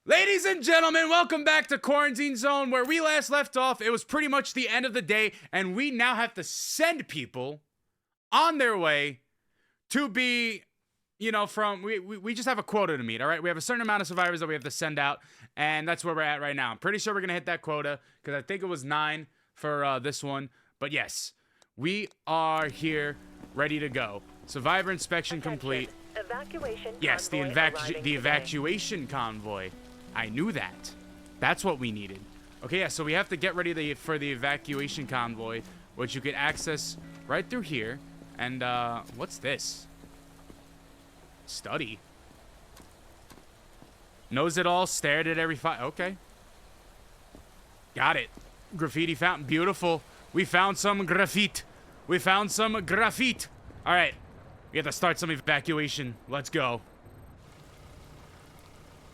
Ladies and gentlemen, welcome back to Quarantine Zone. Where we last left off, it was pretty much the end of the day, and we now have to send people on their way to be, we just have a quota to meet, all right? We have a certain amount of survivors that we have to send out, and that's where we're at right now. I'm pretty sure we're going to hit that quota, because I think it was 9 for this one. But yes, we are here, ready to go. Survivor inspection complete. Evacuation yes, the convoy evacuation convoy. I knew that. That's what we needed. Okay, yeah, so we have to get ready for the evacuation convoy, which you can access right through here. And, what's this? Study. Knows it all, stared at every okay. Got it. Graffiti fountain, beautiful. We found some graffiti. We found some graffiti. All right, we have to start some evacuation. Let's go.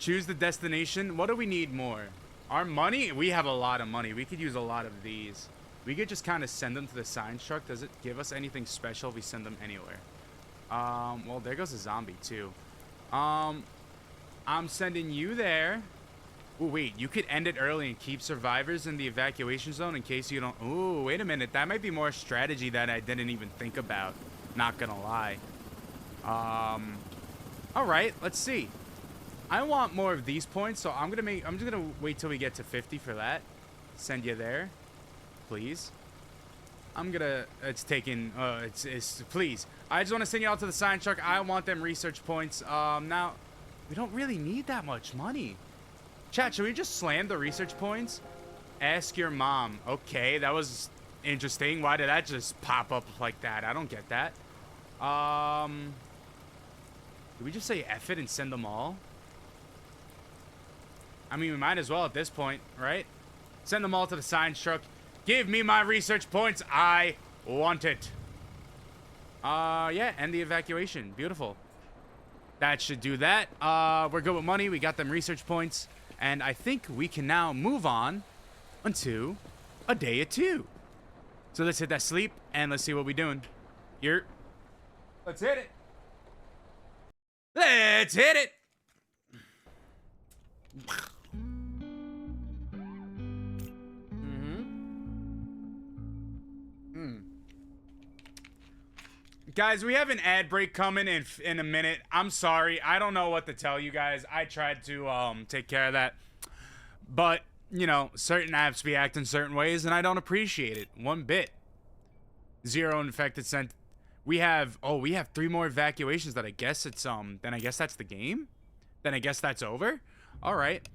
Choose the destination. What do we need more? Our money? We have a lot of money. We could use a lot of these. We could just kind of send them to the science truck. Does it give us anything special if we send them anywhere? Well, there goes a zombie too. I'm sending you there. Ooh, wait, you could end it early and keep survivors in the evacuation zone in case you don't. Ooh, wait a minute. That might be more strategy that I didn't even think about. Not gonna lie. All right, let's see. I want more of these points, so I'm just gonna wait till we get to 50 for that. Send you there, please. Please. I just want to send you out to the science truck. I want them research points. Now, we don't really need that much money. Chat, should we just slam the research points? Ask your mom. Okay, that was interesting. Why did that just pop up like that? I don't get that. Did we just say F it and send them all? I mean, we might as well at this point, right? Send them all to the science truck. Give me my research points. I want it. Yeah, end the evacuation. Beautiful. That should do that. We're good with money. We got them research points. And I think we can now move on onto a day or two. So let's hit that sleep and let's see what we're doing. Let's hit it. Let's hit it. Guys, we have an ad break coming in a minute. I'm sorry. I don't know what to tell you guys. I tried to take care of that. But, you know, certain apps be acting certain ways, and I don't appreciate it one bit. 0 infected sent. We have 3 more evacuations that I guess it's, then I guess that's the game? Then I guess that's over? All right.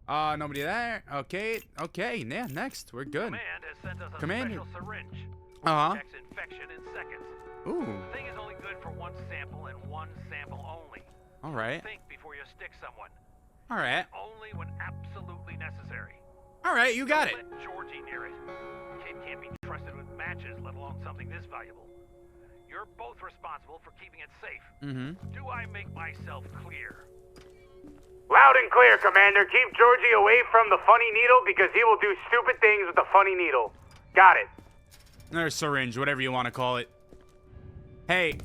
Nobody there. Okay, yeah, next. We're good. Command has sent us a Commander. special syringe. Uh-huh. Checks infection in seconds. Ooh. The thing is only good for 1 sample and 1 sample only. All right. Think before you stick someone. All right. Only when absolutely necessary. All right, you got it. Don't let Georgie near it. Kid can't be trusted with matches, let alone something this valuable. You're both responsible for keeping it safe. Mm-hmm. Do I make myself clear? Loud and clear, Commander. Keep Georgie away from the funny needle because he will do stupid things with the funny needle. Got it. Or syringe, whatever you want to call it. Hey,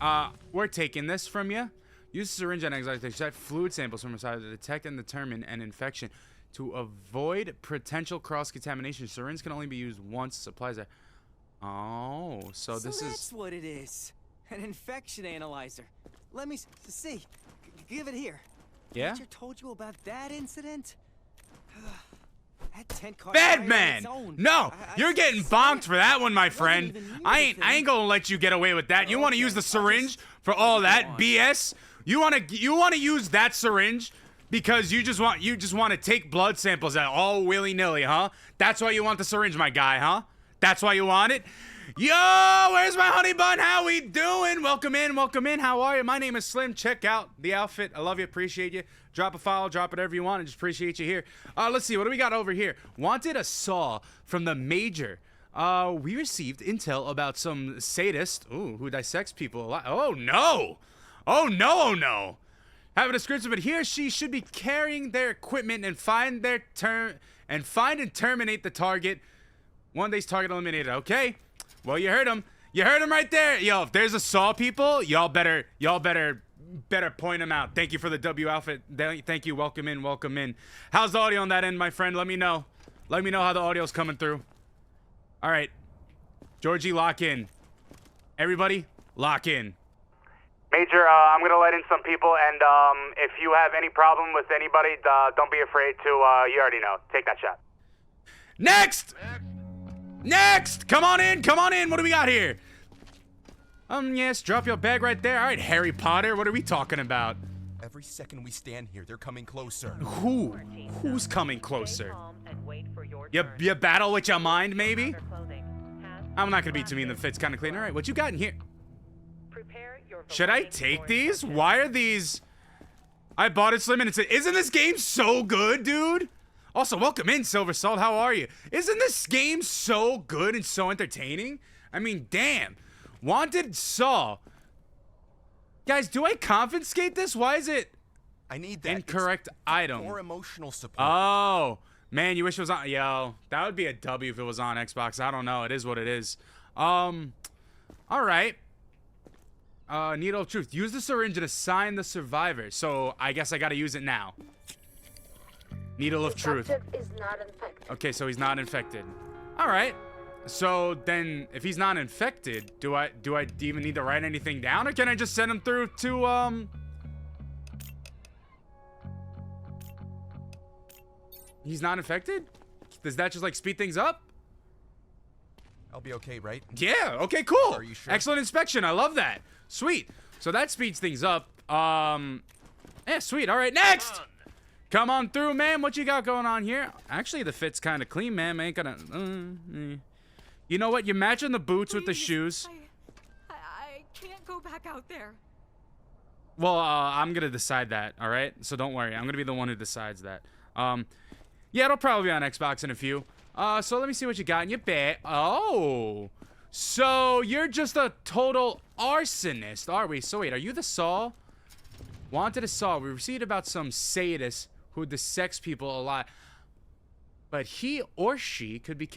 we're taking this from you. Use the syringe and extract fluid samples from inside to detect and determine an infection. To avoid potential cross-contamination, syringe can only be used once. Supplies are... Oh, so this is... that's what it is. An infection analyzer. Let me see. Give it here. Yeah? Teacher told you about that incident? That tent car Bad man! No! You're getting bonked for that one, my friend. I ain't gonna let you get away with that. You wanna use the syringe for all that BS? You wanna use that syringe because you just want to take blood samples out all willy-nilly, huh? That's why you want the syringe, my guy, huh? That's why you want it? Yo, where's my honey bun? How we doing? Welcome in, welcome in. How are you? My name is Slim. Check out the outfit. I love you, appreciate you. Drop a follow, drop whatever you want. I just appreciate you here. Let's see, what do we got over here? Wanted a saw from the Major. We received intel about some sadist, who dissects people a lot. Oh no! Oh no, oh no! Have a description, but he or she should be carrying their equipment and find and terminate the target. One day's target eliminated. Okay. Well, you heard him. You heard him right there. Yo, if there's a saw, people, y'all better better point him out. Thank you for the W outfit. Thank you. Welcome in. Welcome in. How's the audio on that end, my friend? Let me know. Let me know how the audio's coming through. All right. Georgie, lock in. Everybody, lock in. Major, I'm gonna let in some people, and if you have any problem with anybody, don't be afraid to, you already know. Take that shot. Next! Next! Come on in, come on in. What do we got here? Yes, drop your bag right there. All right, Harry Potter, what are we talking about? Every second we stand here, they're coming closer. Who? Who's coming closer? You battle with your mind, maybe? I'm not gonna be too mean, the fit's kind of clean. All right, what you got in here? Should I take these? Why are these? I bought it, Slim, and isn't this game so good, dude? Also, welcome in, Silver Salt. How are you? Isn't this game so good and so entertaining? I mean, damn. Wanted Saw. Guys, do I confiscate this? Why is it I need that. incorrect item? More emotional support. Oh, man, you wish it was on. Yo, that would be a W if it was on Xbox. I don't know. It is what it is. All right. Needle of Truth. Use the syringe and assign the survivor. So I guess I gotta use it now. Needle of Truth. Is not infected. Okay, so he's not infected. All right. So then, if he's not infected, do I even need to write anything down, or can I just send him through to He's not infected? Does that just like speed things up? I'll be okay, right? Yeah. Okay. Cool. Are you sure? Excellent inspection. I love that. Sweet. So that speeds things up. Yeah. Sweet. All right. Next. Come on through, man. What you got going on here? Actually, the fit's kind of clean, man. I ain't gonna. You know what? You're matching the boots with the shoes. I can't go back out there. Well, I'm gonna decide that. All right. So don't worry. I'm gonna be the one who decides that. Yeah, it'll probably be on Xbox in a few. So let me see what you got in your bag. Oh, so you're just a total arsonist, are we? So wait, are you the Saw? Wanted a Saw. We received about some sadist who dissects people a lot, but he or she could be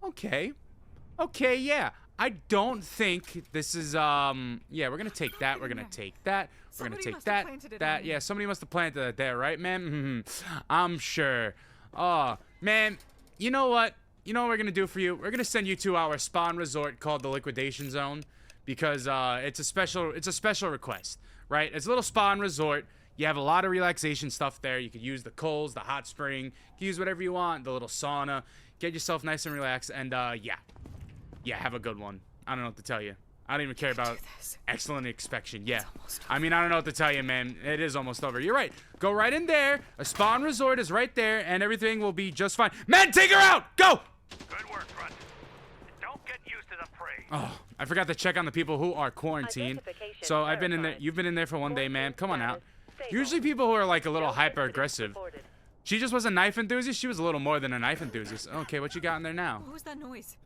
okay. Okay, yeah. I don't think this is yeah, we're gonna take that. We're gonna take that. We're gonna take that. Yeah, somebody must have planted it there, right, man? I'm sure. Oh, man. You know what? You know what we're gonna do for you? We're gonna send you to our spawn resort called the Liquidation Zone, because it's a special request, right? It's a little spawn resort. You have a lot of relaxation stuff there. You could use the coals, the hot spring. You can use whatever you want. The little sauna. Get yourself nice and relaxed, and yeah, have a good one. I don't know what to tell you. I don't even care about excellent inspection. Yeah. I mean, I don't know what to tell you, man. It is almost over. You're right. Go right in there. A spawn resort is right there, and everything will be just fine. Men, take her out! Go! Good work, Grunt. Don't get used to the praise. Oh, I forgot to check on the people who are quarantined. So I've been in there. You've been in there for one day, man. Come on out. Usually people who are like a little hyper-aggressive. She just was a knife enthusiast. She was a little more than a knife enthusiast. Okay, what you got in there now? What was that noise?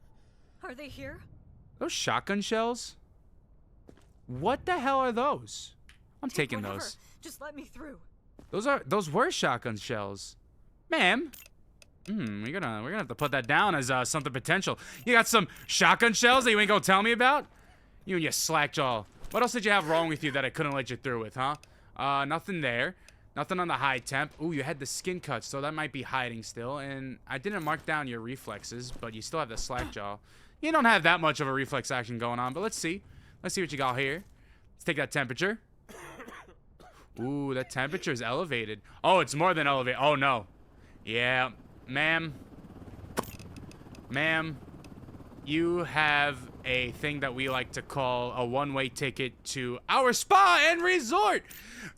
Are they here? Those shotgun shells? What the hell are those? I'm taking Whatever. those. Just let me through. Those were shotgun shells. Ma'am. We're gonna have to put that down as something potential. You got some shotgun shells that you ain't gonna tell me about? You and your slack jaw. What else did you have wrong with you that I couldn't let you through with, huh? Nothing there. Nothing on the high temp. Ooh, you had the skin cut, so that might be hiding still. And I didn't mark down your reflexes, but you still have the slack jaw. You don't have that much of a reflex action going on, but let's see. Let's see what you got here. Let's take that temperature. Ooh, that temperature is elevated. Oh, it's more than elevated. Oh, no. Yeah, ma'am. Ma'am, you have a thing that we like to call a one-way ticket to our spa and resort.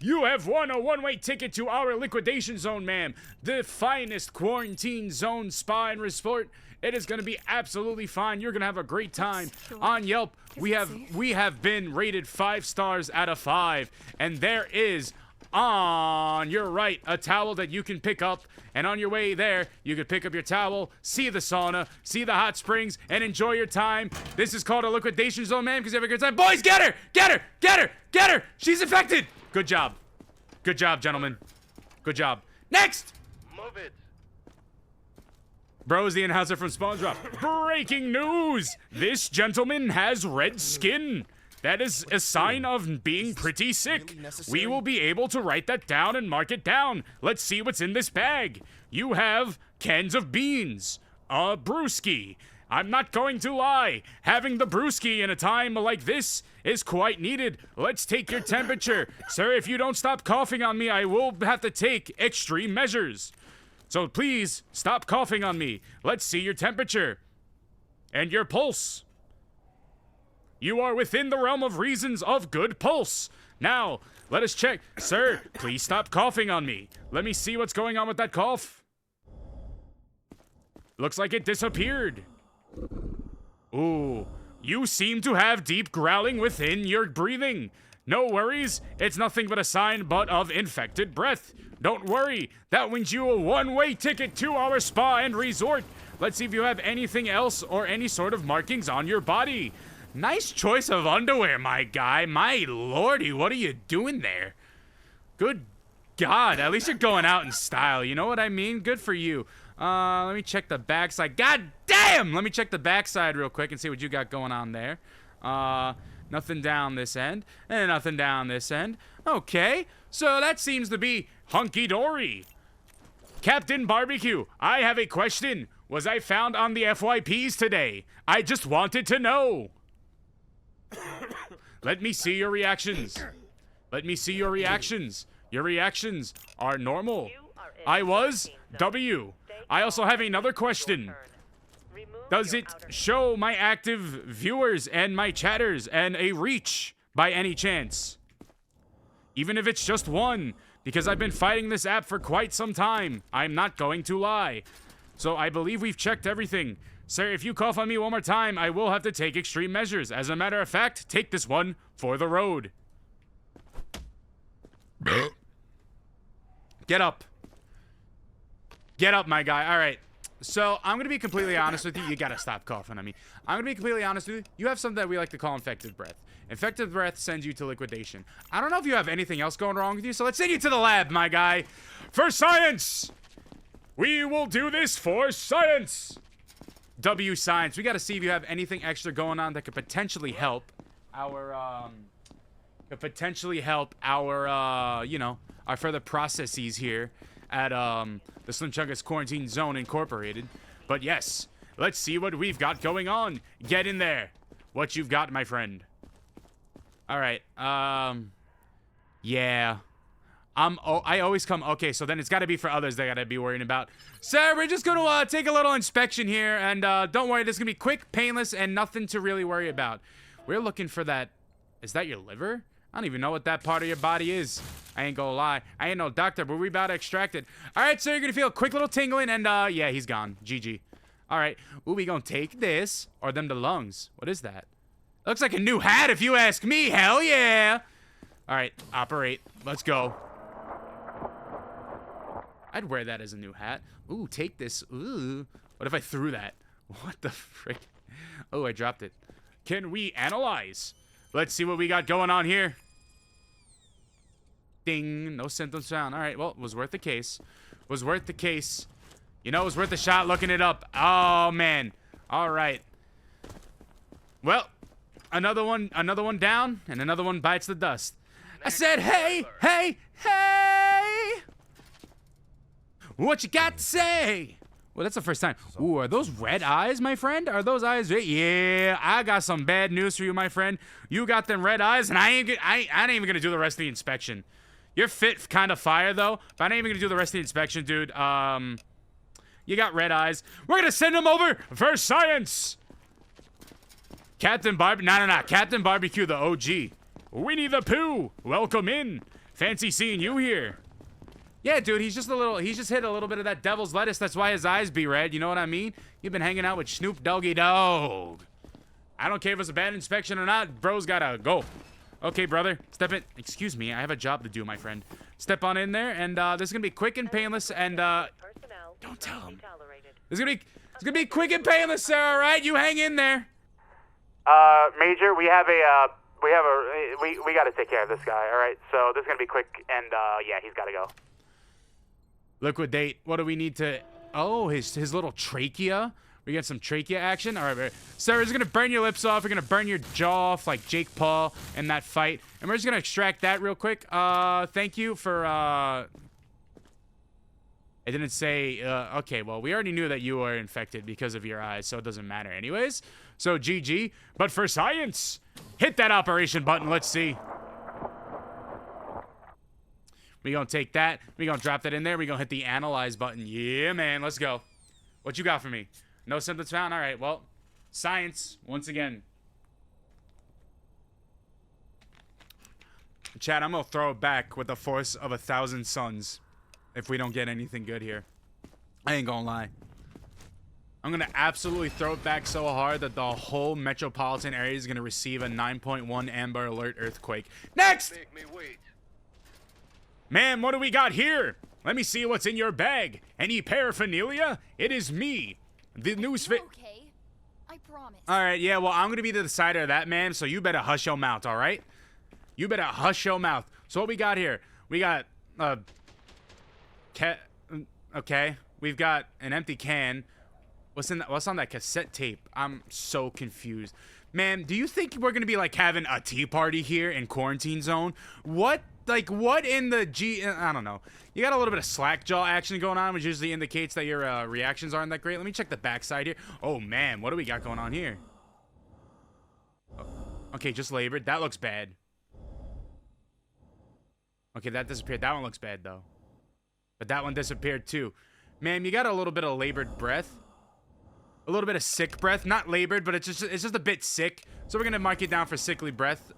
You have won a one-way ticket to our liquidation zone, ma'am. The finest quarantine zone spa and resort. It is going to be absolutely fine. You're going to have a great time. On Yelp, we have been rated 5 stars out of 5. And there is, on your right, a towel that you can pick up. And on your way there, you can pick up your towel, see the sauna, see the hot springs, and enjoy your time. This is called a liquidation zone, man, because you have a good time. Boys, get her! Get her! Get her! Get her! She's infected! Good job. Good job, gentlemen. Good job. Next! Move it. Bro is the announcer from SpongeBob. Breaking news! This gentleman has red skin. That is a sign of being pretty sick. really necessary? We will be able to write that down and mark it down. Let's see what's in this bag. You have cans of beans, a brewski. I'm not going to lie. Having the brewski in a time like this is quite needed. Let's take your temperature. Sir, if you don't stop coughing on me, I will have to take extreme measures. So please, stop coughing on me. Let's see your temperature. And your pulse. You are within the realm of reasons of good pulse. Now, let us check. Sir, please stop coughing on me. Let me see what's going on with that cough. Looks like it disappeared. Ooh, you seem to have deep growling within your breathing. No worries, it's nothing but a sign but of infected breath. Don't worry, that wins you a one-way ticket to our spa and resort. Let's see if you have anything else or any sort of markings on your body. Nice choice of underwear, my guy. My lordy, what are you doing there? Good God, at least you're going out in style, you know what I mean? Good for you. Let me check the backside. God damn! Let me check the backside real quick and see what you got going on there. Nothing down this end, and nothing down this end. Okay, so that seems to be hunky-dory. Captain Barbecue, I have a question. Was I found on the FYPs today? I just wanted to know. Let me see your reactions. Let me see your reactions. Your reactions are normal. I was W. I also have another question. Does it show my active viewers and my chatters and a reach by any chance? Even if it's just one, because I've been fighting this app for quite some time. I'm not going to lie. So I believe we've checked everything. Sir, if you cough on me one more time, I will have to take extreme measures. As a matter of fact, take this one for the road. Get up. Get up, my guy. All right. So, I'm going to be completely honest with you. You got to stop coughing on me. I'm going to be completely honest with you. You have something that we like to call infected breath. Infected breath sends you to liquidation. I don't know if you have anything else going wrong with you, so let's send you to the lab, my guy. For science! We will do this for science! W science. We got to see if you have anything extra going on that could potentially help our, you know, our further processes here at, the Slim Chungus Quarantine Zone Incorporated. But yes, let's see what we've got going on. Get in there. What you've got, my friend. All right. Yeah. I always come. Okay, so then it's got to be for others they got to be worrying about. Sir, we're just going to take a little inspection here. And don't worry, this is going to be quick, painless, and nothing to really worry about. We're looking for that. Is that your liver? I don't even know what that part of your body is. I ain't gonna lie. I ain't no doctor, but we about to extract it. All right, so you're gonna feel a quick little tingling, and yeah, he's gone. GG. All right. Ooh, we gonna take this, or them the lungs. What is that? Looks like a new hat, if you ask me. Hell yeah. All right, operate. Let's go. I'd wear that as a new hat. Ooh, take this. Ooh. What if I threw that? What the frick? Oh, I dropped it. Can we analyze? Let's see what we got going on here. Ding. No symptoms found. All right. Well, it was worth the case. Was worth the case. You know, it was worth a shot looking it up. Oh, man. All right. Well, another one down, and another one bites the dust. I said, hey, hey, hey. What you got to say? Well, that's the first time. Ooh, are those red eyes, my friend? Are those eyes red? Yeah, I got some bad news for you, my friend. You got them red eyes, and I ain't even gonna do the rest of the inspection. You're fit kind of fire, though, but I ain't even gonna do the rest of the inspection, dude. You got red eyes. We're gonna send them over for science. Captain Captain Barbecue, the OG. Winnie the Pooh, welcome in. Fancy seeing you here. Yeah, dude, he's just hit a little bit of that devil's lettuce. That's why his eyes be red. You know what I mean? You've been hanging out with Snoop Doggy Dogg. I don't care if it's a bad inspection or not. Bro's gotta go. Okay, brother, step in. Excuse me, I have a job to do, my friend. Step on in there, and this is gonna be quick and painless. And don't tell him. It's gonna be quick and painless, sir. All right, you hang in there. Major, we gotta take care of this guy. All right, so this is gonna be quick, and yeah, he's gotta go. Liquidate. What do we need to... Oh, his little trachea. We get some trachea action. All right, Sarah's gonna burn your lips off. We're gonna burn your jaw off like Jake Paul in that fight. And we're just gonna extract that real quick. Thank you for, it didn't say, okay, well, we already knew that you were infected because of your eyes, so it doesn't matter anyways. So, GG. But for science, hit that operation button. Let's see. We gonna take that. We gonna drop that in there. We gonna hit the analyze button. Yeah, man. Let's go. What you got for me? No symptoms found? All right, well, science, once again. Chad, I'm gonna throw it back with the force of 1,000 suns if we don't get anything good here. I ain't gonna lie. I'm gonna absolutely throw it back so hard that the whole metropolitan area is gonna receive a 9.1 Amber Alert earthquake. Next! Make me wait. Ma'am, what do we got here? Let me see what's in your bag. Any paraphernalia? It is me. The news fit. Okay, I promise. All right, yeah, well, I'm going to be the decider of that, man, so you better hush your mouth, all right? You better hush your mouth. So what we got here? We got, okay. We've got an empty can. What's on that cassette tape? I'm so confused. Man, do you think we're going to be, like, having a tea party here in Quarantine Zone? What in the I don't know. You got a little bit of slack jaw action going on, which usually indicates that your reactions aren't that great. Let me check the backside here. Oh, man, what do we got going on here? Oh, okay, just labored. That looks bad. Okay, that disappeared. That one looks bad, though. But that one disappeared, too. Man, you got a little bit of labored breath. A little bit of sick breath. Not labored, but it's just a bit sick. So we're going to mark it down for sickly breath,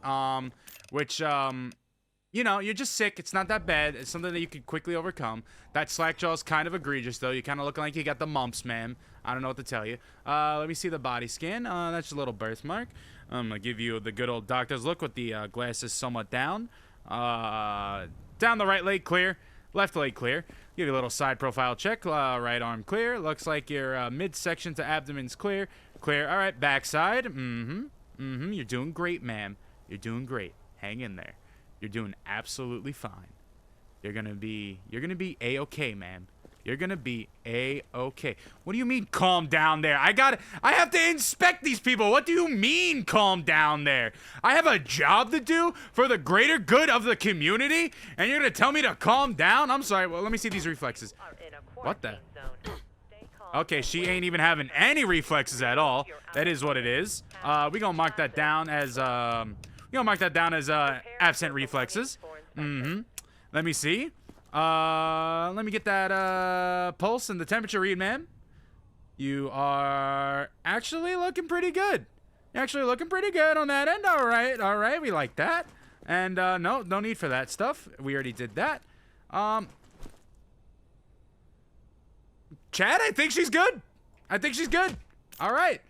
which, you know, you're just sick. It's not that bad. It's something that you can quickly overcome. That slack jaw is kind of egregious, though. You kind of look like you got the mumps, ma'am. I don't know what to tell you. Let me see the body scan. That's a little birthmark. I'm going to give you the good old doctor's look with the glasses somewhat down. Down the right leg, clear. Left leg, clear. Give you a little side profile check. Right arm, clear. Looks like your midsection to abdomen's clear. Clear. All right, backside. You're doing great, ma'am. You're doing great. Hang in there. You're doing absolutely fine. You're gonna be A-okay, ma'am. You're gonna be A-okay. What do you mean, calm down there? I have to inspect these people. What do you mean, calm down there? I have a job to do for the greater good of the community, and you're gonna tell me to calm down? I'm sorry. Well, let me see these reflexes. What the? Okay, she ain't even having any reflexes at all. That is what it is. We gonna mark that down as absent reflexes. Let me see. Let me get that pulse and the temperature read, ma'am. You are actually looking pretty good. You're actually looking pretty good on that end. All right, we like that. And no need for that stuff. We already did that. Chad, I think she's good. All right,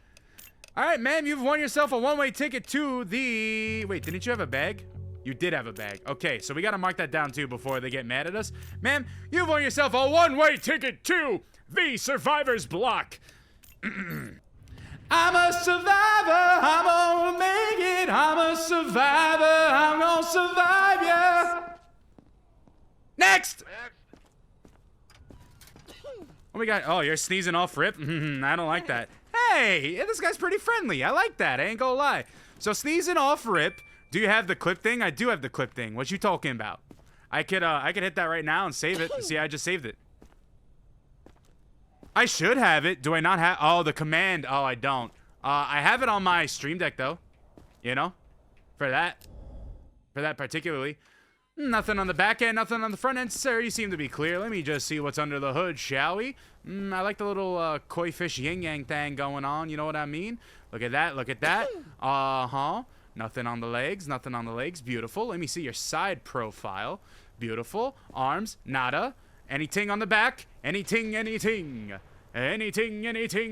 ma'am, you've won yourself a one-way ticket to the... Wait, didn't you have a bag? You did have a bag. Okay, so we gotta mark that down, too, before they get mad at us. Ma'am, you've won yourself a one-way ticket to the Survivor's Block. I'm a survivor. I'm gonna make it. I'm a survivor. I'm gonna survive, yeah. Next! What we got? Oh, you're sneezing off rip? I don't like that. Hey, this guy's pretty friendly. I like that. I ain't gonna lie. So sneezing off rip. Do you have the clip thing? I do have the clip thing. What you talking about? I could hit that right now and save it. See, I just saved it. I should have it. Do I not have? Oh, the command. Oh, I don't. I have it on my Stream Deck though. You know, for that particularly. Nothing on the back end, nothing on the front end, sir. You seem to be clear. Let me just see what's under the hood, shall we? I like the little koi fish yin-yang thing going on. You know what I mean? Look at that. Look at that. Nothing on the legs. Nothing on the legs. Beautiful. Let me see your side profile. Beautiful. Arms. Nada. Anything on the back? Anything. Anything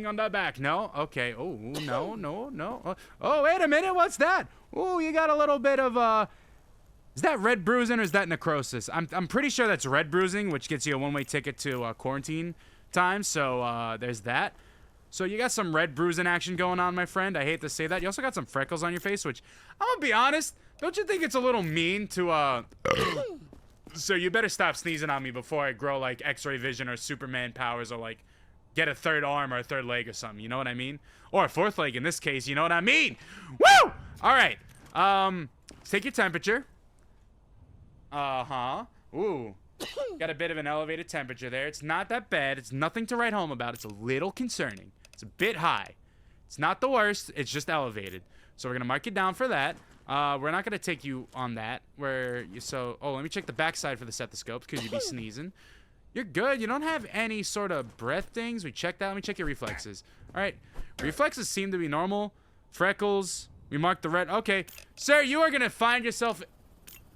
on the back? No? Okay. Oh, no. Oh, wait a minute. What's that? Oh, you got a little bit of, is that red bruising or is that necrosis? I'm pretty sure that's red bruising, which gets you a one-way ticket to quarantine time. So there's that. So you got some red bruising action going on, my friend. I hate to say that. You also got some freckles on your face, which I'm gonna be honest. Don't you think it's a little mean to So you better stop sneezing on me before I grow like X-ray vision or Superman powers or like get a third arm or a third leg or something. You know what I mean? Or a fourth leg in this case. You know what I mean? Woo! All right. Let's take your temperature. Ooh. Got a bit of an elevated temperature there. It's not that bad. It's nothing to write home about. It's a little concerning. It's a bit high. It's not the worst. It's just elevated. So we're going to mark you down for that. We're not going to take you on that. Oh, let me check the backside for the stethoscopes because you'd be sneezing. You're good. You don't have any sort of breath things. We checked that. Let me check your reflexes. All right. Reflexes seem to be normal. Freckles. We marked the red. Okay. Sir, you are going to find yourself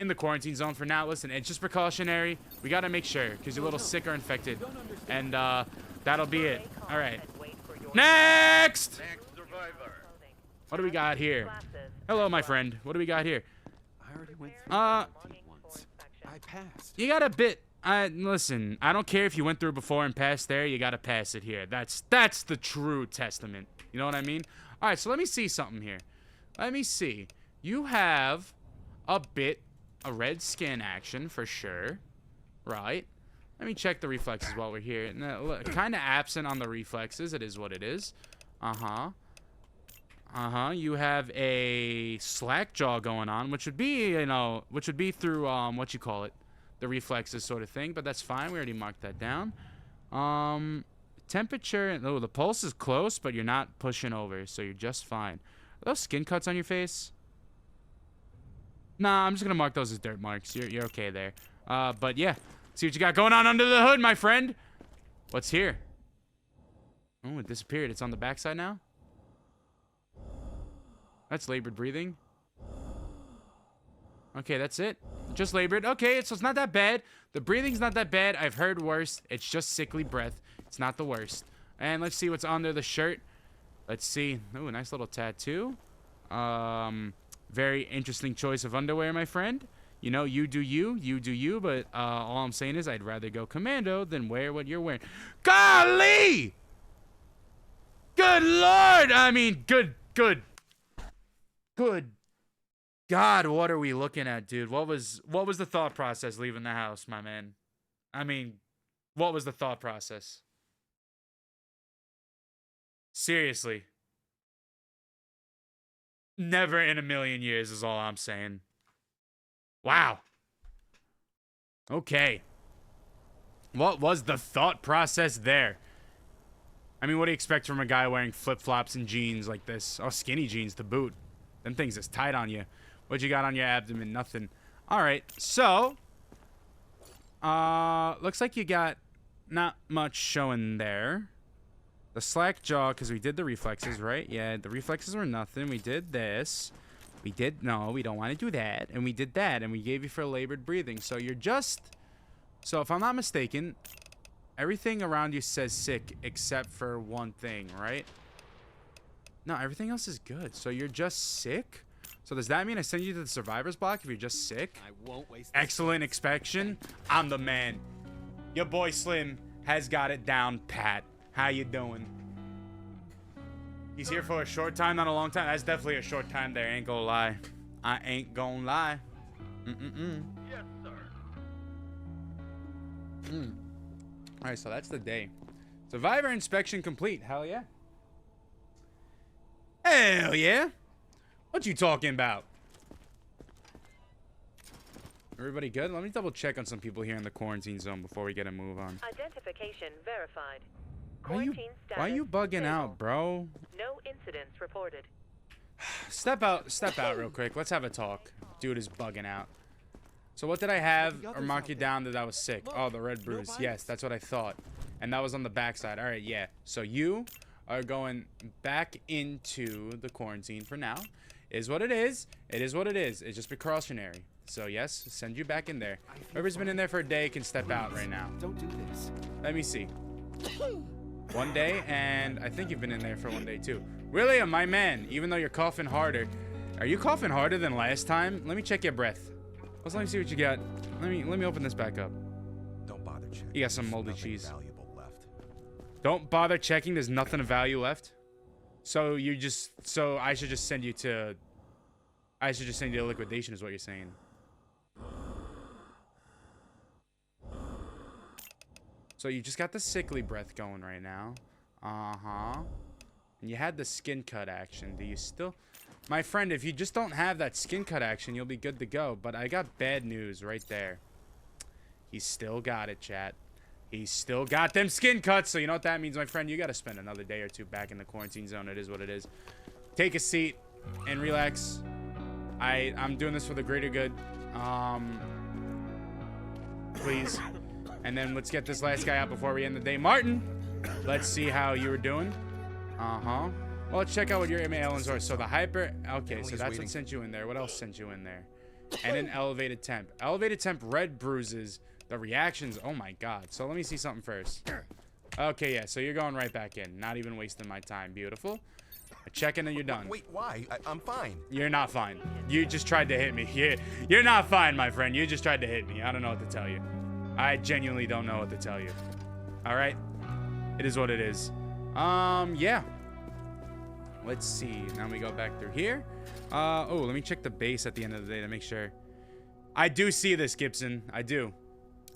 in the quarantine zone for now. Listen, it's just precautionary. We got to make sure because you're a little sick or infected. And that'll be it. All right. Next! What do we got here? Hello, my friend. What do we got here? I already went through quarantine once. I passed. You got a bit. Listen, I don't care if you went through before and passed there. You got to pass it here. That's the true testament. You know what I mean? All right, so let me see something here. Let me see. You have a red skin action for sure. Right. Let me check the reflexes while we're here. Kind of absent on the reflexes. It is what it is. You have a slack jaw going on, which would be, through, what you call it, the reflexes sort of thing, but that's fine. We already marked that down. Temperature, oh, the pulse is close, but you're not pushing over, so you're just fine. Are those skin cuts on your face? Nah, I'm just gonna mark those as dirt marks. You're okay there. But yeah, see what you got going on under the hood, my friend. What's here? Oh, it disappeared. It's on the backside now? That's labored breathing. Okay, that's it. Just labored. Okay, so it's not that bad. The breathing's not that bad. I've heard worse. It's just sickly breath. It's not the worst. And let's see what's under the shirt. Let's see. Ooh, a nice little tattoo. Very interesting choice of underwear, my friend. You know, you do you, but all I'm saying is I'd rather go commando than wear what you're wearing. Golly! Good Lord! I mean, good God, what are we looking at, dude? What was the thought process leaving the house, my man? I mean, what was the thought process? Seriously. Never in a million years is all I'm saying. Wow. Okay. What was the thought process there? I mean, what do you expect from a guy wearing flip-flops and jeans like this? Oh, skinny jeans to boot. Them things is tight on you. What you got on your abdomen? Nothing. All right. So, looks like you got not much showing there. The slack jaw, because we did the reflexes, right? Yeah, the reflexes were nothing. We did this. No, we don't want to do that. And we did that, and we gave you for labored breathing. So you're just, so if I'm not mistaken, everything around you says sick except for one thing, right? No, everything else is good. So you're just sick? So does that mean I send you to the survivor's block if you're just sick? I won't waste. Excellent inspection. I'm the man. Your boy Slim has got it down pat. How you doing? He's here for a short time, not a long time. That's definitely a short time there. Ain't gonna lie. I ain't gonna lie. Yes, sir. All right, so that's the day. Survivor inspection complete. Hell yeah. Hell yeah. What you talking about? Everybody good? Let me double check on some people here in the quarantine zone before we get a move on. Identification verified. Why you bugging out, bro? No incidents reported. Step out real quick. Let's have a talk. Dude is bugging out. So what did I have or mark you down that I was sick? Oh, the red bruise. Yes, that's what I thought. And that was on the backside. All right, yeah. So you are going back into the quarantine for now. Is what it is. It is what it is. It's just precautionary. So yes, send you back in there. Whoever's been in there for a day can step out right now. Don't do this. Let me see. 1 day, and I think you've been in there for 1 day too. William, my man, even though you're coughing harder. Are you coughing harder than last time? Let me check your breath. Let's let me see what you got. Let me open this back up. Don't bother checking. You got some There's moldy nothing cheese. valuable left. Don't bother checking. There's nothing of value left. So I should just send you to liquidation is what you're saying. So you just got the sickly breath going right now. Uh-huh. And you had the skin cut action. Do you still... My friend, if you just don't have that skin cut action, you'll be good to go. But I got bad news right there. He's still got it, chat. He's still got them skin cuts. So you know what that means, my friend? You got to spend another day or two back in the quarantine zone. It is what it is. Take a seat and relax. I'm doing this for the greater good. Please. And then let's get this last guy out before we end the day. Martin, let's see how you were doing. Uh-huh. Well, let's check out what your ailments are. So the hyper... Okay, so that's what sent you in there. What else sent you in there? And an elevated temp. Elevated temp, red bruises. The reactions... Oh, my God. So let me see something first. Okay, yeah. So you're going right back in. Not even wasting my time. Beautiful. Check in and you're done. Wait, why? I'm fine. You're not fine. You just tried to hit me. You're not fine, my friend. You just tried to hit me. I don't know what to tell you. I genuinely don't know what to tell you. All right? It is what it is. Yeah. Let's see. Now we go back through here. Oh, let me check the base at the end of the day to make sure. I do see this, Gibson. I do.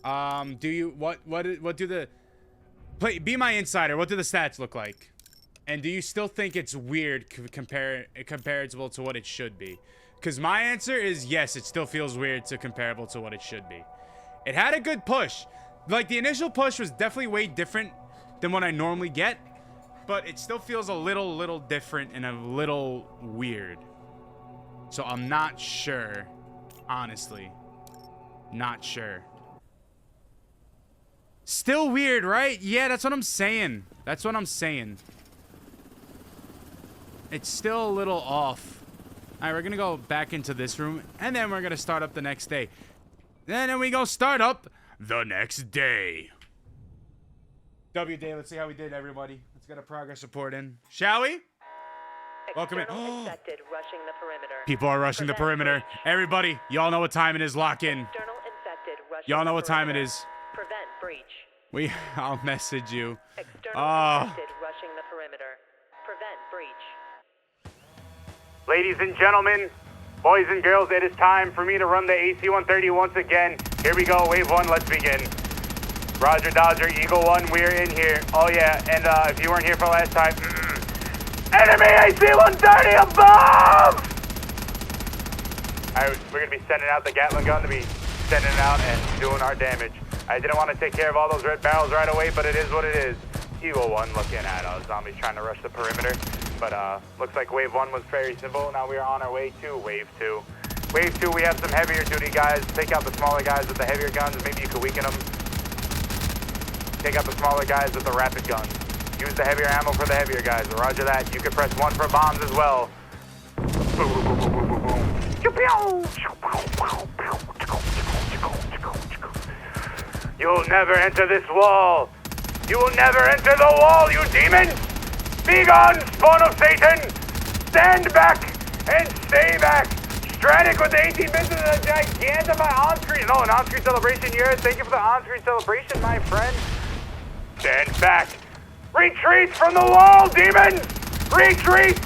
Do you... What do the... Be my insider. What do the stats look like? And do you still think it's weird comparable to what it should be? Because my answer is yes, it still feels weird to comparable to what it should be. It had a good push. Like, the initial push was definitely way different than what I normally get. But it still feels a little different and a little weird. So I'm not sure. Honestly. Not sure. Still weird, right? Yeah, that's what I'm saying. That's what I'm saying. It's still a little off. All right, we're going to go back into this room. And then we're going to start up the next day. Then we go start up the next day. W day, let's see how we did, everybody. Let's get a progress report in. Shall we? Welcome in. Infected rushing the perimeter. People are rushing the perimeter. Everybody, y'all know what time it is. Lock in. External infected rushing Y'all know the what time it perimeter. is. Prevent breach. I'll message you. External infected rushing the perimeter. Prevent breach. Ladies and gentlemen, boys and girls, it is time for me to run the AC-130 once again. Here we go, wave one, let's begin. Roger, Dodger, Eagle 1, we're in here. Oh yeah, and if you weren't here for last time, enemy AC-130 above! Alright, we're gonna be sending out the Gatling gun to be sending it out and doing our damage. I didn't want to take care of all those red barrels right away, but it is what it is. Eagle 1 looking at zombies trying to rush the perimeter. But looks like wave 1 was very simple. Now we are on our way to wave 2. Wave 2, we have some heavier duty guys. Take out the smaller guys with the heavier guns. Maybe you could weaken them. Take out the smaller guys with the rapid guns. Use the heavier ammo for the heavier guys. Roger that. You can press 1 for bombs as well. You'll never enter this wall. You will never enter the wall, you demon! Be gone, spawn of Satan! Stand back and stay back! Stratic with the 18 bits of the Gigantify on-screen. Oh, an on-screen celebration here. Thank you for the on-screen celebration, my friend. Stand back. Retreat from the wall, demons! Retreat!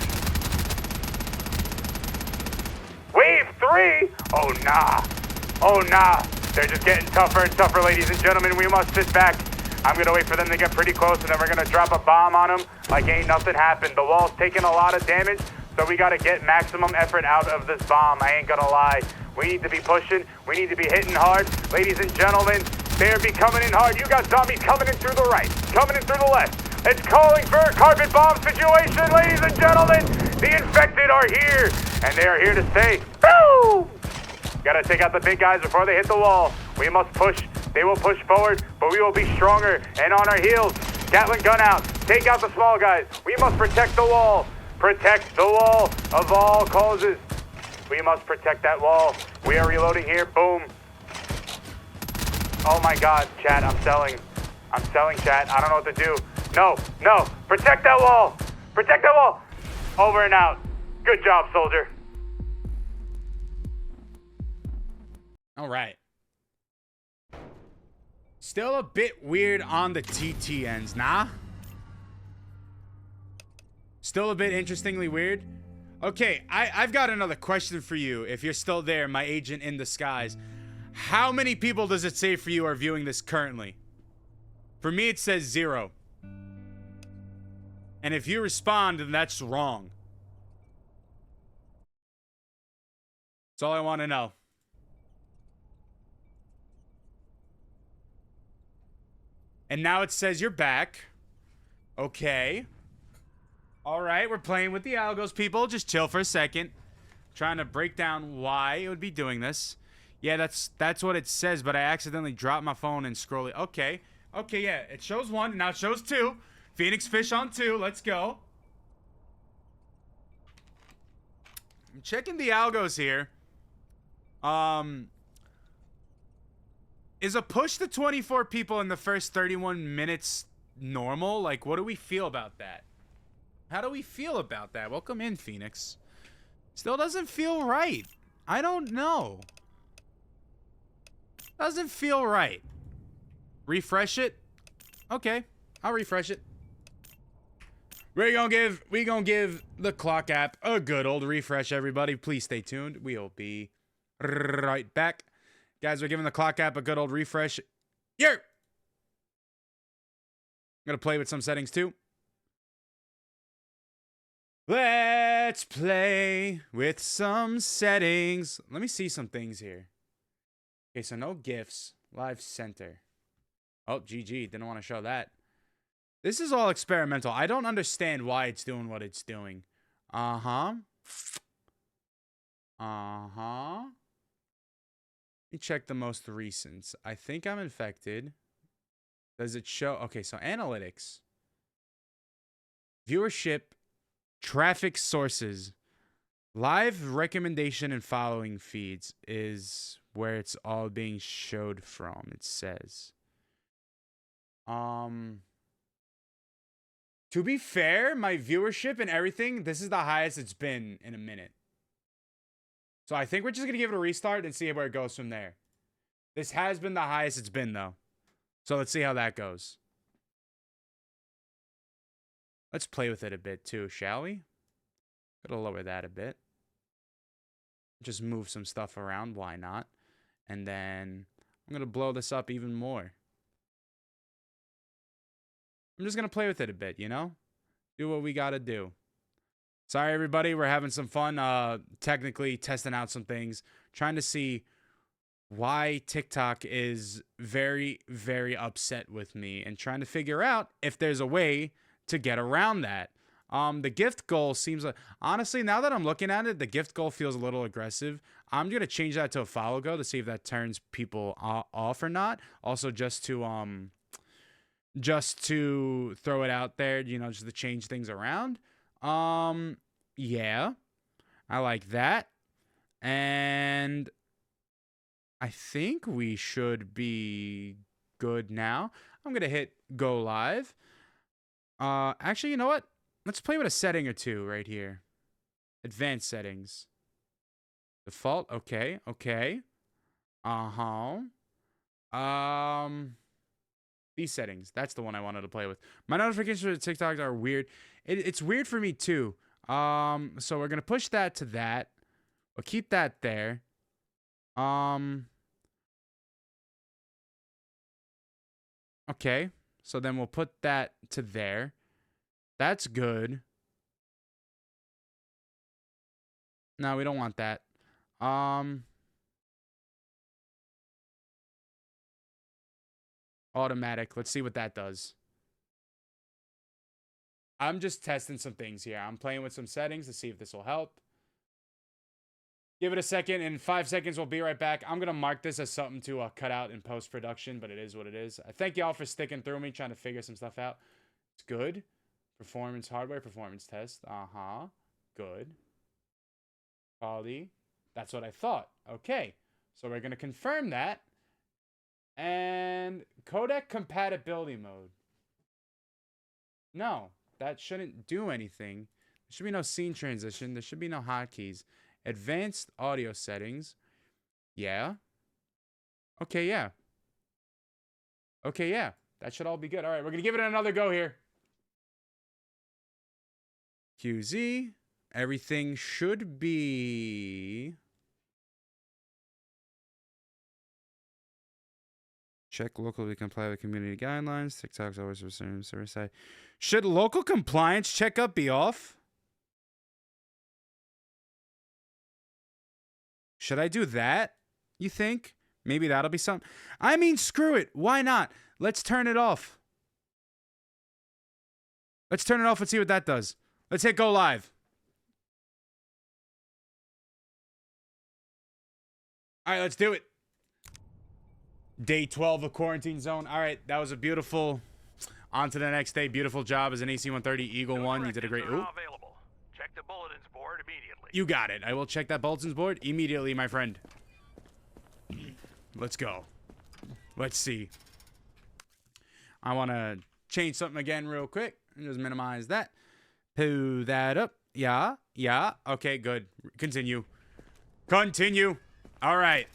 Wave 3? Oh, nah. Oh, nah. They're just getting tougher and tougher, ladies and gentlemen. We must sit back. I'm gonna wait for them to get pretty close, and then we're gonna drop a bomb on them like ain't nothing happened. The wall's taking a lot of damage, so we gotta get maximum effort out of this bomb. I ain't gonna lie. We need to be pushing. We need to be hitting hard. Ladies and gentlemen, they're be coming in hard. You got zombies coming in through the right, coming in through the left. It's calling for a carpet bomb situation, ladies and gentlemen. The infected are here, and they are here to stay. Boom! Gotta take out the big guys before they hit the wall. We must push. They will push forward, but we will be stronger and on our heels. Gatling gun out. Take out the small guys. We must protect the wall. Protect the wall of all causes. We must protect that wall. We are reloading here. Boom. Oh my God, chat, I'm selling. I'm selling, chat. I don't know what to do. No, no. Protect that wall. Protect that wall. Over and out. Good job, soldier. All right. Still a bit weird on the TTNs, nah? Still a bit interestingly weird? Okay, I've got another question for you. If you're still there, my agent in disguise. How many people does it say for you are viewing this currently? For me, it says 0. And if you respond, then that's wrong. That's all I want to know. And now it says you're back. Okay. All right, we're playing with the algos, people. Just chill for a second. Trying to break down why it would be doing this. Yeah, that's what it says, but I accidentally dropped my phone and scroll it. Okay. Okay, yeah. It shows 1, now it shows 2. Phoenix Fish on 2. Let's go. I'm checking the algos here. Is a push to 24 people in the first 31 minutes normal? Like, what do we feel about that? How do we feel about that? Welcome in, Phoenix. Still doesn't feel right. I don't know. Doesn't feel right. Refresh it? Okay, I'll refresh it. We gonna give the clock app a good old refresh, everybody. Please stay tuned. We'll be right back. Guys, we're giving the clock app a good old refresh. Here! I'm gonna play with some settings too. Let's play with some settings. Let me see some things here. Okay, so no GIFs. Live center. Oh, GG. Didn't want to show that. This is all experimental. I don't understand why it's doing what it's doing. Uh-huh. Uh-huh. Let me check the most recent. I think I'm infected. Does it show? Okay, so analytics. Viewership. Traffic sources. Live recommendation and following feeds is where it's all being showed from, it says. To be fair, my viewership and everything, this is the highest it's been in a minute. So I think we're just going to give it a restart and see where it goes from there. This has been the highest it's been, though. So let's see how that goes. Let's play with it a bit, too, shall we? Gotta lower that a bit. Just move some stuff around. Why not? And then I'm going to blow this up even more. I'm just going to play with it a bit, you know? Do what we got to do. Sorry, everybody. We're having some fun technically testing out some things. Trying to see why TikTok is very, very upset with me. And trying to figure out if there's a way to get around that. The gift goal seems like... Honestly, now that I'm looking at it, the gift goal feels a little aggressive. I'm going to change that to a follow go to see if that turns people off or not. Also, just to throw it out there, you know, just to change things around. Yeah. I like that. And I think we should be good now. I'm going to hit go live. Actually, you know what? Let's play with a setting or two right here. Advanced settings. Default. Okay. Okay. Uh-huh. These settings. That's the one I wanted to play with. My notifications for TikTok are weird. It's weird for me too. So we're gonna push that to that. We'll keep that there. Okay. So then we'll put that to there. That's good. No, we don't want that. Automatic. Let's see what that does. I'm just testing some things here. I'm playing with some settings to see if this will help. Give it a second. In 5 seconds, we'll be right back. I'm going to mark this as something to cut out in post-production, but it is what it is. I thank y'all for sticking through me, trying to figure some stuff out. It's good. Performance, hardware, performance test. Uh-huh. Good. Quality. That's what I thought. Okay. So we're going to confirm that. And codec compatibility mode. No, that shouldn't do anything. There should be no scene transition. There should be no hotkeys. Advanced audio settings. Yeah. Okay, yeah. Okay, yeah. That should all be good. All right, we're going to give it another go here. QZ. Everything should be... Check locally comply with community guidelines. TikTok's always resume service side. Should local compliance checkup be off? Should I do that? You think? Maybe that'll be something. I mean, screw it. Why not? Let's turn it off. Let's turn it off and see what that does. Let's hit go live. All right, let's do it. Day 12 of quarantine zone. All right, that was a beautiful. On to the next day. Beautiful job as an AC-130 Eagle 1. You did a great. Ooh. Check the bulletins board immediately. You got it. I will check that bulletins board immediately, my friend. Let's go. Let's see. I want to change something again real quick. Just minimize that. Poo that up. Yeah. Yeah. Okay, good. Continue. Continue. All right.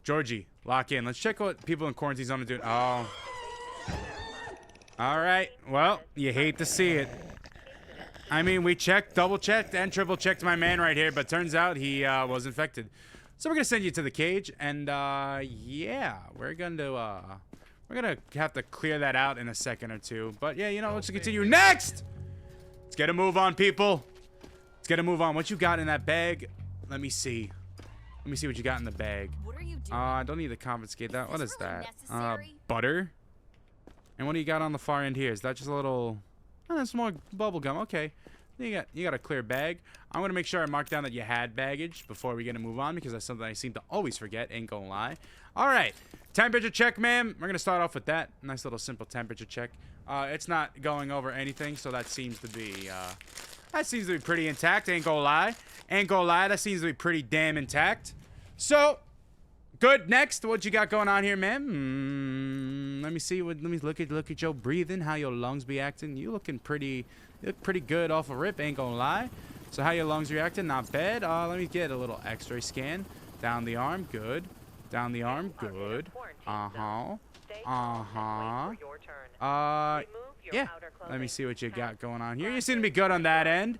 Georgie, lock in. Let's check what people in quarantine zone are doing. Oh. All right. Well, you hate to see it. I mean, we checked, double-checked, and triple-checked my man right here, but turns out he was infected. So we're going to send you to the cage, and, yeah, we're going to have to clear that out in a second or two. But, yeah, you know, let's continue. Next! Let's get a move on, people. Let's get a move on. What you got in that bag? Let me see. Let me see what you got in the bag. What are you doing? I don't need to confiscate that. What is really that? necessary? Butter? And what do you got on the far end here? Is that just a little... Oh, that's more bubble gum. Okay. You got a clear bag. I'm going to make sure I mark down that you had baggage before we get to move on, because that's something I seem to always forget. Ain't gonna lie. All right. Temperature check, ma'am. We're going to start off with that. Nice little simple temperature check. It's not going over anything, so that seems to be pretty intact. Ain't gonna lie. Ain't gonna lie. That seems to be pretty damn intact. So, good. Next, what you got going on here, ma'am? Let me see. Let me look at your breathing. How your lungs be acting. You look pretty good off a rip. Ain't gonna lie. So how your lungs reacting? Not bad. Let me get a little X-ray scan. Down the arm. Good. Down the arm. Good. Yeah. Let me see what you got going on here. You seem to be good on that end.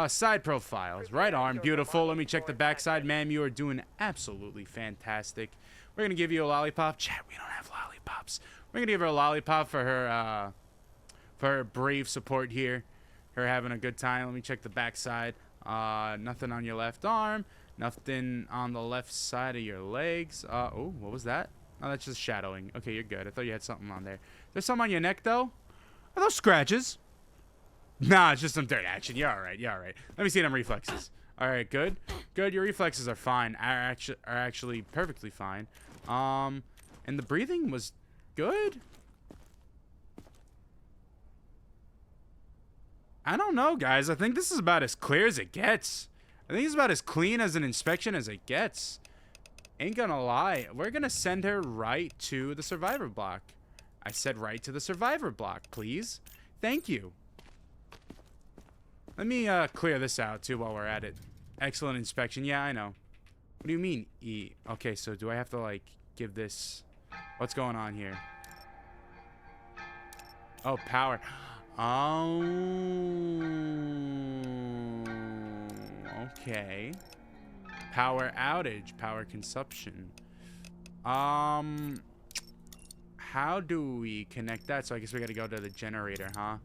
Side profiles. Right arm. Beautiful. Let me check the backside. Ma'am, you are doing absolutely fantastic. We're going to give you a lollipop. Chat, we don't have lollipops. We're going to give her a lollipop for her brave support here. Her having a good time. Let me check the backside. Nothing on your left arm. Nothing on the left side of your legs. Oh, what was that? Oh, that's just shadowing. Okay, you're good. I thought you had something on there. There's something on your neck, though? Are those scratches? Nah, it's just some dirt action. You're all right. You're all right. Let me see them reflexes. All right, good. Good. Your reflexes are fine. Are actually perfectly fine. And the breathing was good. I don't know, guys. I think this is about as clear as it gets. I think it's about as clean as an inspection as it gets. Ain't gonna lie. We're gonna send her right to the survivor block. I said right to the survivor block, please. Thank you. Let me clear this out, too, while we're at it. Excellent inspection. Yeah, I know. What do you mean, E? Okay, so do I have to, like, give this... What's going on here? Oh, power. Oh. Okay. Power outage. Power consumption. How do we connect that? So I guess we gotta go to the generator, huh?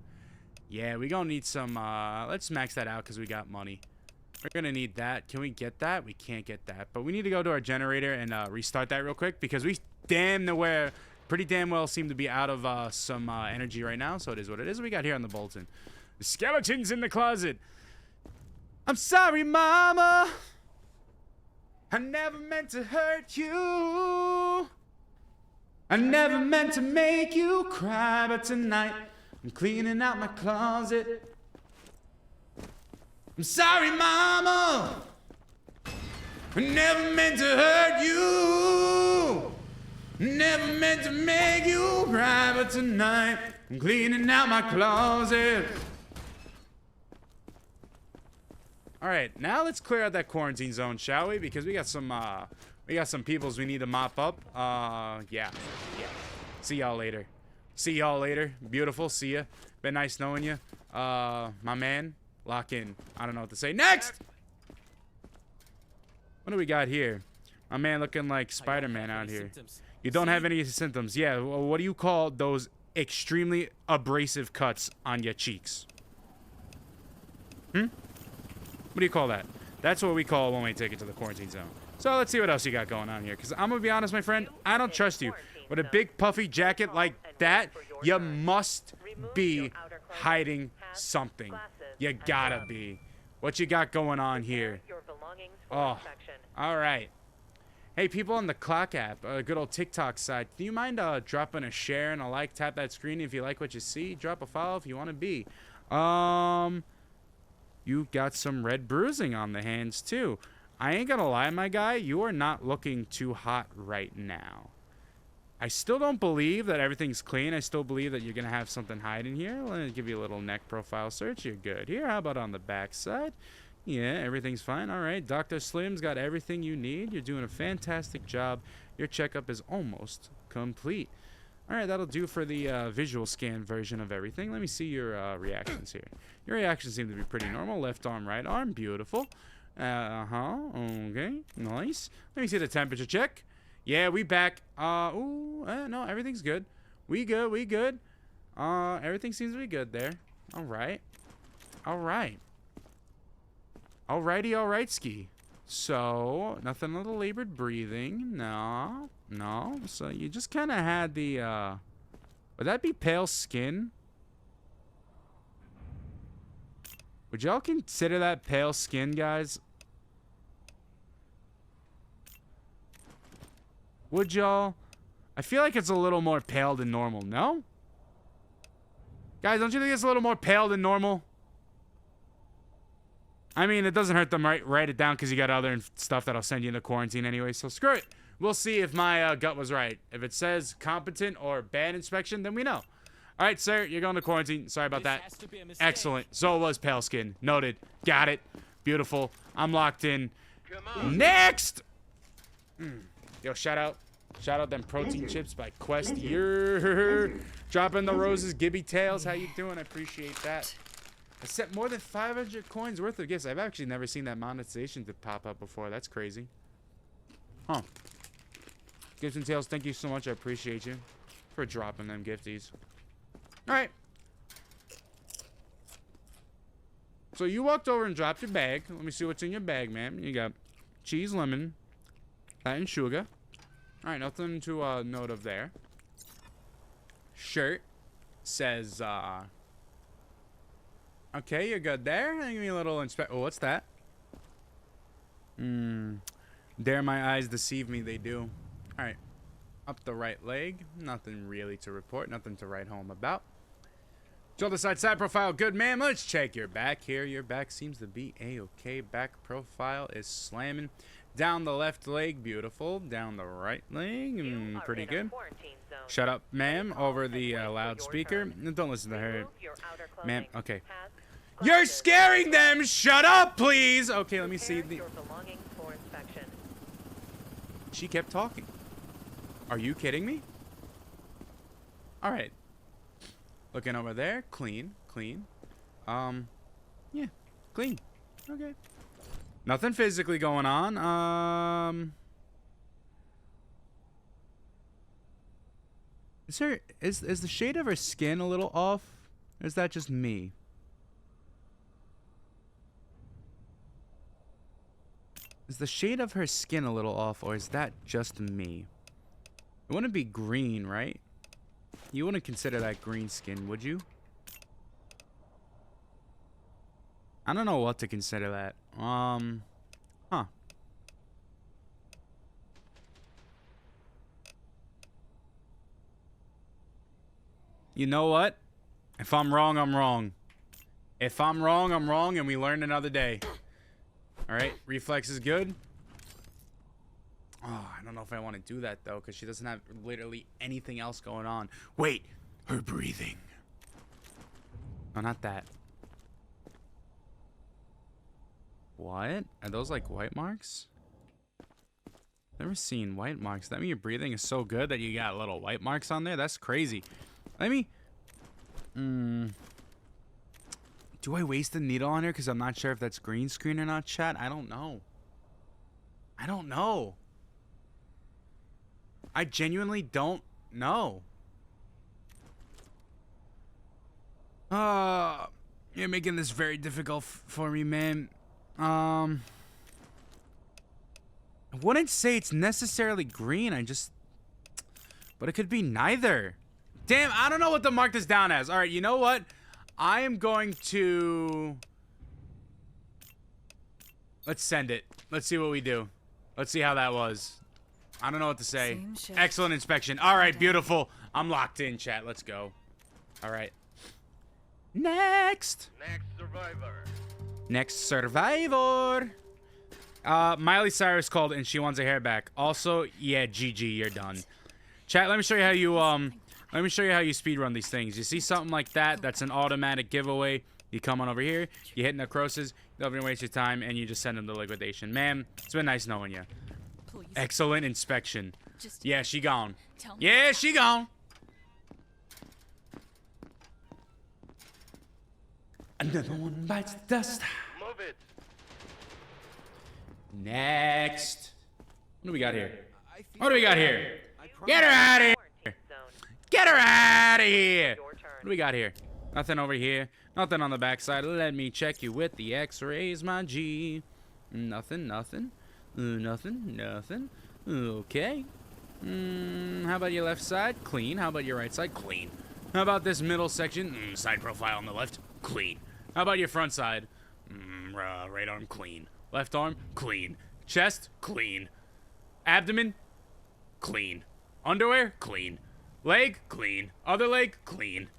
Yeah, we gonna need some, let's max that out because we got money. We're gonna need that. Can we get that? We can't get that. But we need to go to our generator and restart that real quick because we pretty damn well seem to be out of some energy right now. So it is what it is. What we got here on the bulletin. The skeletons in the closet. I'm sorry, mama. I never meant to hurt you. I never meant to make you cry, but tonight I'm cleaning out my closet. I'm sorry, mama. I never meant to hurt you. Never meant to make you cry, but tonight I'm cleaning out my closet. All right, now let's clear out that quarantine zone, shall we? Because we got some peoples we need to mop up. Yeah. See y'all later. See y'all later. Beautiful. See ya. Been nice knowing you. My man, lock in. I don't know what to say. Next! What do we got here? My man looking like Spider-Man out here. You don't have any symptoms. Yeah, well, what do you call those extremely abrasive cuts on your cheeks? What do you call that? That's what we call when we take it to the quarantine zone. So let's see what else you got going on here. Because I'm going to be honest, my friend, I don't trust you. With a big puffy jacket like that, you must be hiding something. You gotta be. What you got going on here? Oh, all right. Hey, people on the Clock app, good old TikTok side, do you mind dropping a share and a like? Tap that screen if you like what you see. Drop a follow if you want to be. You got some red bruising on the hands, too. I ain't gonna lie, my guy, you are not looking too hot right now. I still don't believe that everything's clean. I still believe that you're gonna have something hiding here. Let me give you a little neck profile search. You're good here. How about on the back side? Yeah, everything's fine. All right, Dr. Slim's got everything you need. You're doing a fantastic job. Your checkup is almost complete. All right, that'll do for the visual scan version of everything. Let me see your reactions here. Your reactions seem to be pretty normal. Left arm, right arm, beautiful. Okay, nice. Let me see the temperature check. Yeah, we back. No, everything's good. We good. Everything seems to be good there. All right. Alrighty, ski. So, nothing on the labored breathing. No. So, you just kind of had the, would that be pale skin? Would y'all consider that pale skin, guys? Would y'all? I feel like it's a little more pale than normal, no? Guys, don't you think it's a little more pale than normal? I mean, it doesn't hurt to write it down because you got other stuff that'll send you into quarantine anyway, so screw it. We'll see if my gut was right. If it says competent or bad inspection, then we know. All right, sir, you're going to quarantine. Sorry about that. Excellent. So it was pale skin. Noted. Got it. Beautiful. I'm locked in. Next! Yo, shout out them protein chips by Quest. You're dropping the roses, Gibby Tails. How you doing? I appreciate that. I sent more than 500 coins worth of gifts. I've actually never seen that monetization to pop up before. That's crazy. Huh. Gifts and Tails, thank you so much. I appreciate you for dropping them gifties. All right. So you walked over and dropped your bag. Let me see what's in your bag, man. You got cheese, lemon, and sugar. All right, nothing to note of there. Shirt says, okay, you're good there. Give me a little inspect. Oh, what's that? Dare my eyes deceive me, they do. All right, up the right leg. Nothing really to report. Nothing to write home about. Shoulder side profile, good man. Let's check your back here. Your back seems to be a-okay. Back profile is slamming. Down the left leg, beautiful. Down the right leg, pretty good. Shut up, ma'am, over the loudspeaker. Don't listen to her. Ma'am, okay. You're scaring them! Shut up, please! Okay, let me see the... She kept talking. Are you kidding me? Alright. Looking over there. Clean. Yeah. Clean. Okay. Nothing physically going on. Is the shade of her skin a little off? Or is that just me? Is the shade of her skin a little off, or is that just me? It wouldn't be green, right? You wouldn't consider that green skin, would you? I don't know what to consider that. Huh. You know what? If I'm wrong, I'm wrong. If I'm wrong, I'm wrong, and we learn another day. Alright, reflex is good. Oh, I don't know if I want to do that, though, because she doesn't have literally anything else going on. Wait, her breathing. No, not that. What? Are those like white marks? Never seen white marks. That mean your breathing is so good that you got little white marks on there? That's crazy. Let me... Do I waste the needle on her because I'm not sure if that's green screen or not, chat? I don't know. I genuinely don't know. You're making this very difficult for me, man. I wouldn't say it's necessarily green. But it could be neither. Damn, I don't know what to mark this down as. All right, you know what? I am going to... Let's send it. Let's see what we do. Let's see how that was. I don't know what to say. Same shit. Excellent inspection. All right, beautiful. I'm locked in, chat. Let's go. All right. Next. Next survivor. Miley Cyrus called and she wants her hair back. Also, yeah, GG, you're done. Chat, let me show you how you speedrun these things. You see something like that, that's an automatic giveaway. You come on over here, you hit necrosis, you don't even waste your time, and you just send them to liquidation. Man, it's been nice knowing you. Please. Excellent inspection. Just Yeah, she gone. tell me. Yeah, she gone. Another one bites the dust. Move it. Next. What do we got here? I feel What do we got here? I Get her out of here. Quarantine zone. Get her out of here. Your turn. What do we got here? Nothing over here. Nothing on the backside. Let me check you with the x-rays, my G. Nothing, nothing. Nothing, nothing. Okay. How about your left side? Clean. How about your right side? Clean. How about this middle section? Side profile on the left? Clean. How about your front side? Right arm? Clean. Left arm? Clean. Chest? Clean. Abdomen? Clean. Underwear? Clean. Leg? Clean. Other leg? Clean.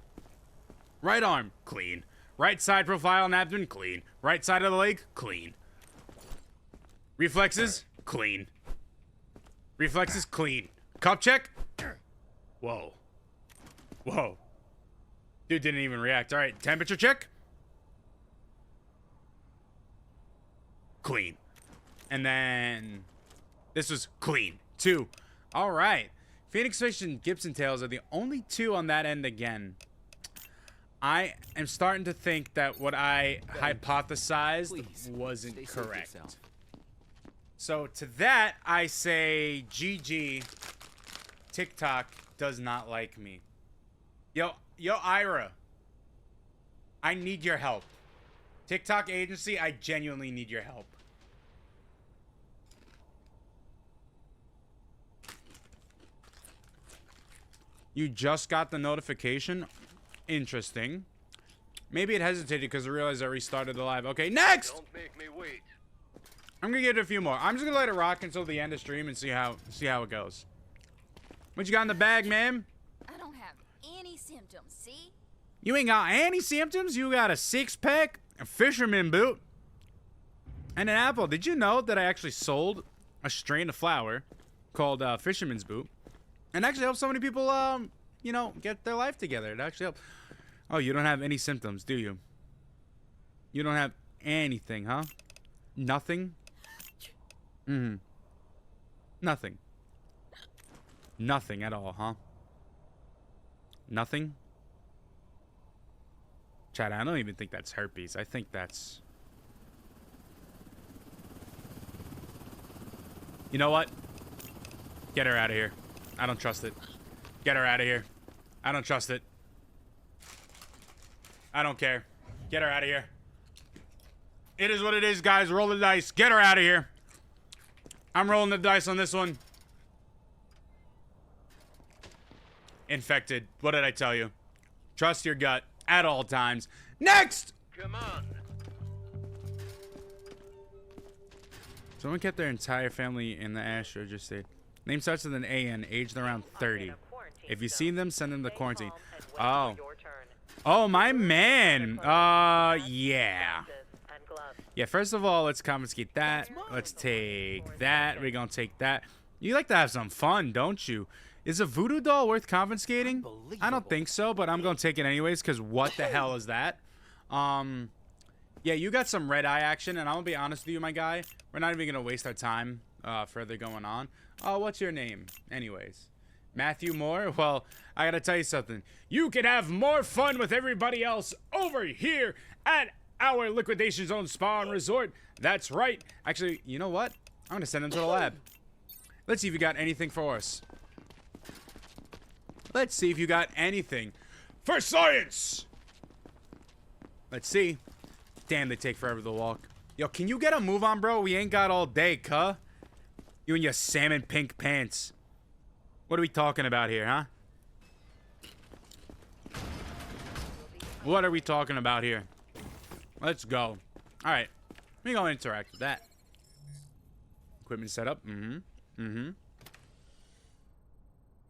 Right arm? Clean. Right side profile and abdomen? Clean. Right side of the leg? Clean. Reflexes? Clean. Reflexes? Clean. Cup check? Whoa. Whoa. Dude didn't even react. All right, temperature check? Clean. And then this was clean. 2. All right. Phoenix Fish and Gibson Tails are the only 2 on that end again. I am starting to think that what I hypothesized Please, wasn't stay safe correct. yourself. So to that, I say GG. TikTok does not like me. Yo, Ira. I need your help. TikTok agency, I genuinely need your help. You just got the notification? Interesting. Maybe it hesitated because it realized I restarted the live. Okay, next! Don't make me wait. I'm gonna give it a few more. I'm just gonna let it rock until the end of stream and see how it goes. What you got in the bag, ma'am? I don't have any symptoms, see? You ain't got any symptoms? You got a 6-pack, a fisherman boot, and an apple. Did you know that I actually sold a strain of flower called Fisherman's Boot? And actually helped so many people, you know, get their life together. It actually helped. Oh, you don't have any symptoms, do you? You don't have anything, huh? Nothing? Nothing. Nothing at all, huh? Nothing? Chad, I don't even think that's herpes. I think that's... You know what? Get her out of here. I don't trust it. Get her out of here. I don't trust it. I don't care. Get her out of here. It is what it is, guys. Roll the dice. Get her out of here. I'm rolling the dice on this one. Infected. What did I tell you? Trust your gut at all times. Next! Come on. Someone kept their entire family in the Astro just stayed. Name starts with an A-N, aged around 30. If you see them, send them to quarantine. Oh. Oh, my man. Yeah. Yeah, first of all, let's confiscate that. Let's take that. We're gonna take that. You like to have some fun, don't you? Is a voodoo doll worth confiscating? I don't think so, but I'm gonna take it anyways, because what the hell is that? Yeah, you got some red eye action, and I'm gonna be honest with you, my guy. We're not even gonna waste our time further going on. Oh, what's your name? Anyways. Matthew Moore? Well, I gotta tell you something. You can have more fun with everybody else over here at our Liquidation Zone Spa and Resort. That's right. Actually, you know what? I'm gonna send them to the lab. Let's see if you got anything for us. Let's see if you got anything. For science! Let's see. Damn, they take forever to walk. Yo, can you get a move on, bro? We ain't got all day, cuh. You and your salmon pink pants. What are we talking about here, huh? What are we talking about here? Let's go. All right. Let me go interact with that. Equipment setup.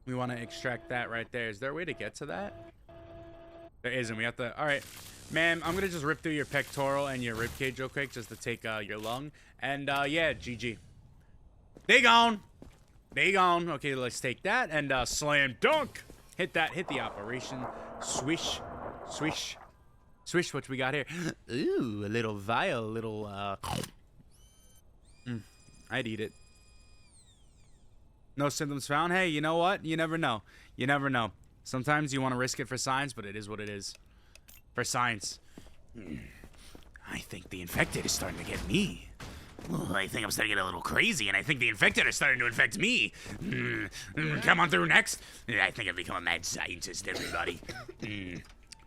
We want to extract that right there. Is there a way to get to that? There isn't. We have to... All right. Ma'am, I'm going to just rip through your pectoral and your ribcage real quick just to take your lung. And, yeah, GG. They gone. They gone. Okay, let's take that and slam dunk. Hit that. Hit the operation. Swish. Swish. Swish, what we got here? Ooh, a little vial, a little, I'd eat it. No symptoms found? Hey, you know what? You never know. You never know. Sometimes you want to risk it for science, but it is what it is. For science. I think the infected is starting to get me. Ooh, I think I'm starting to get a little crazy, and I think the infected are starting to infect me. Come on through next. I think I've become a mad scientist, everybody.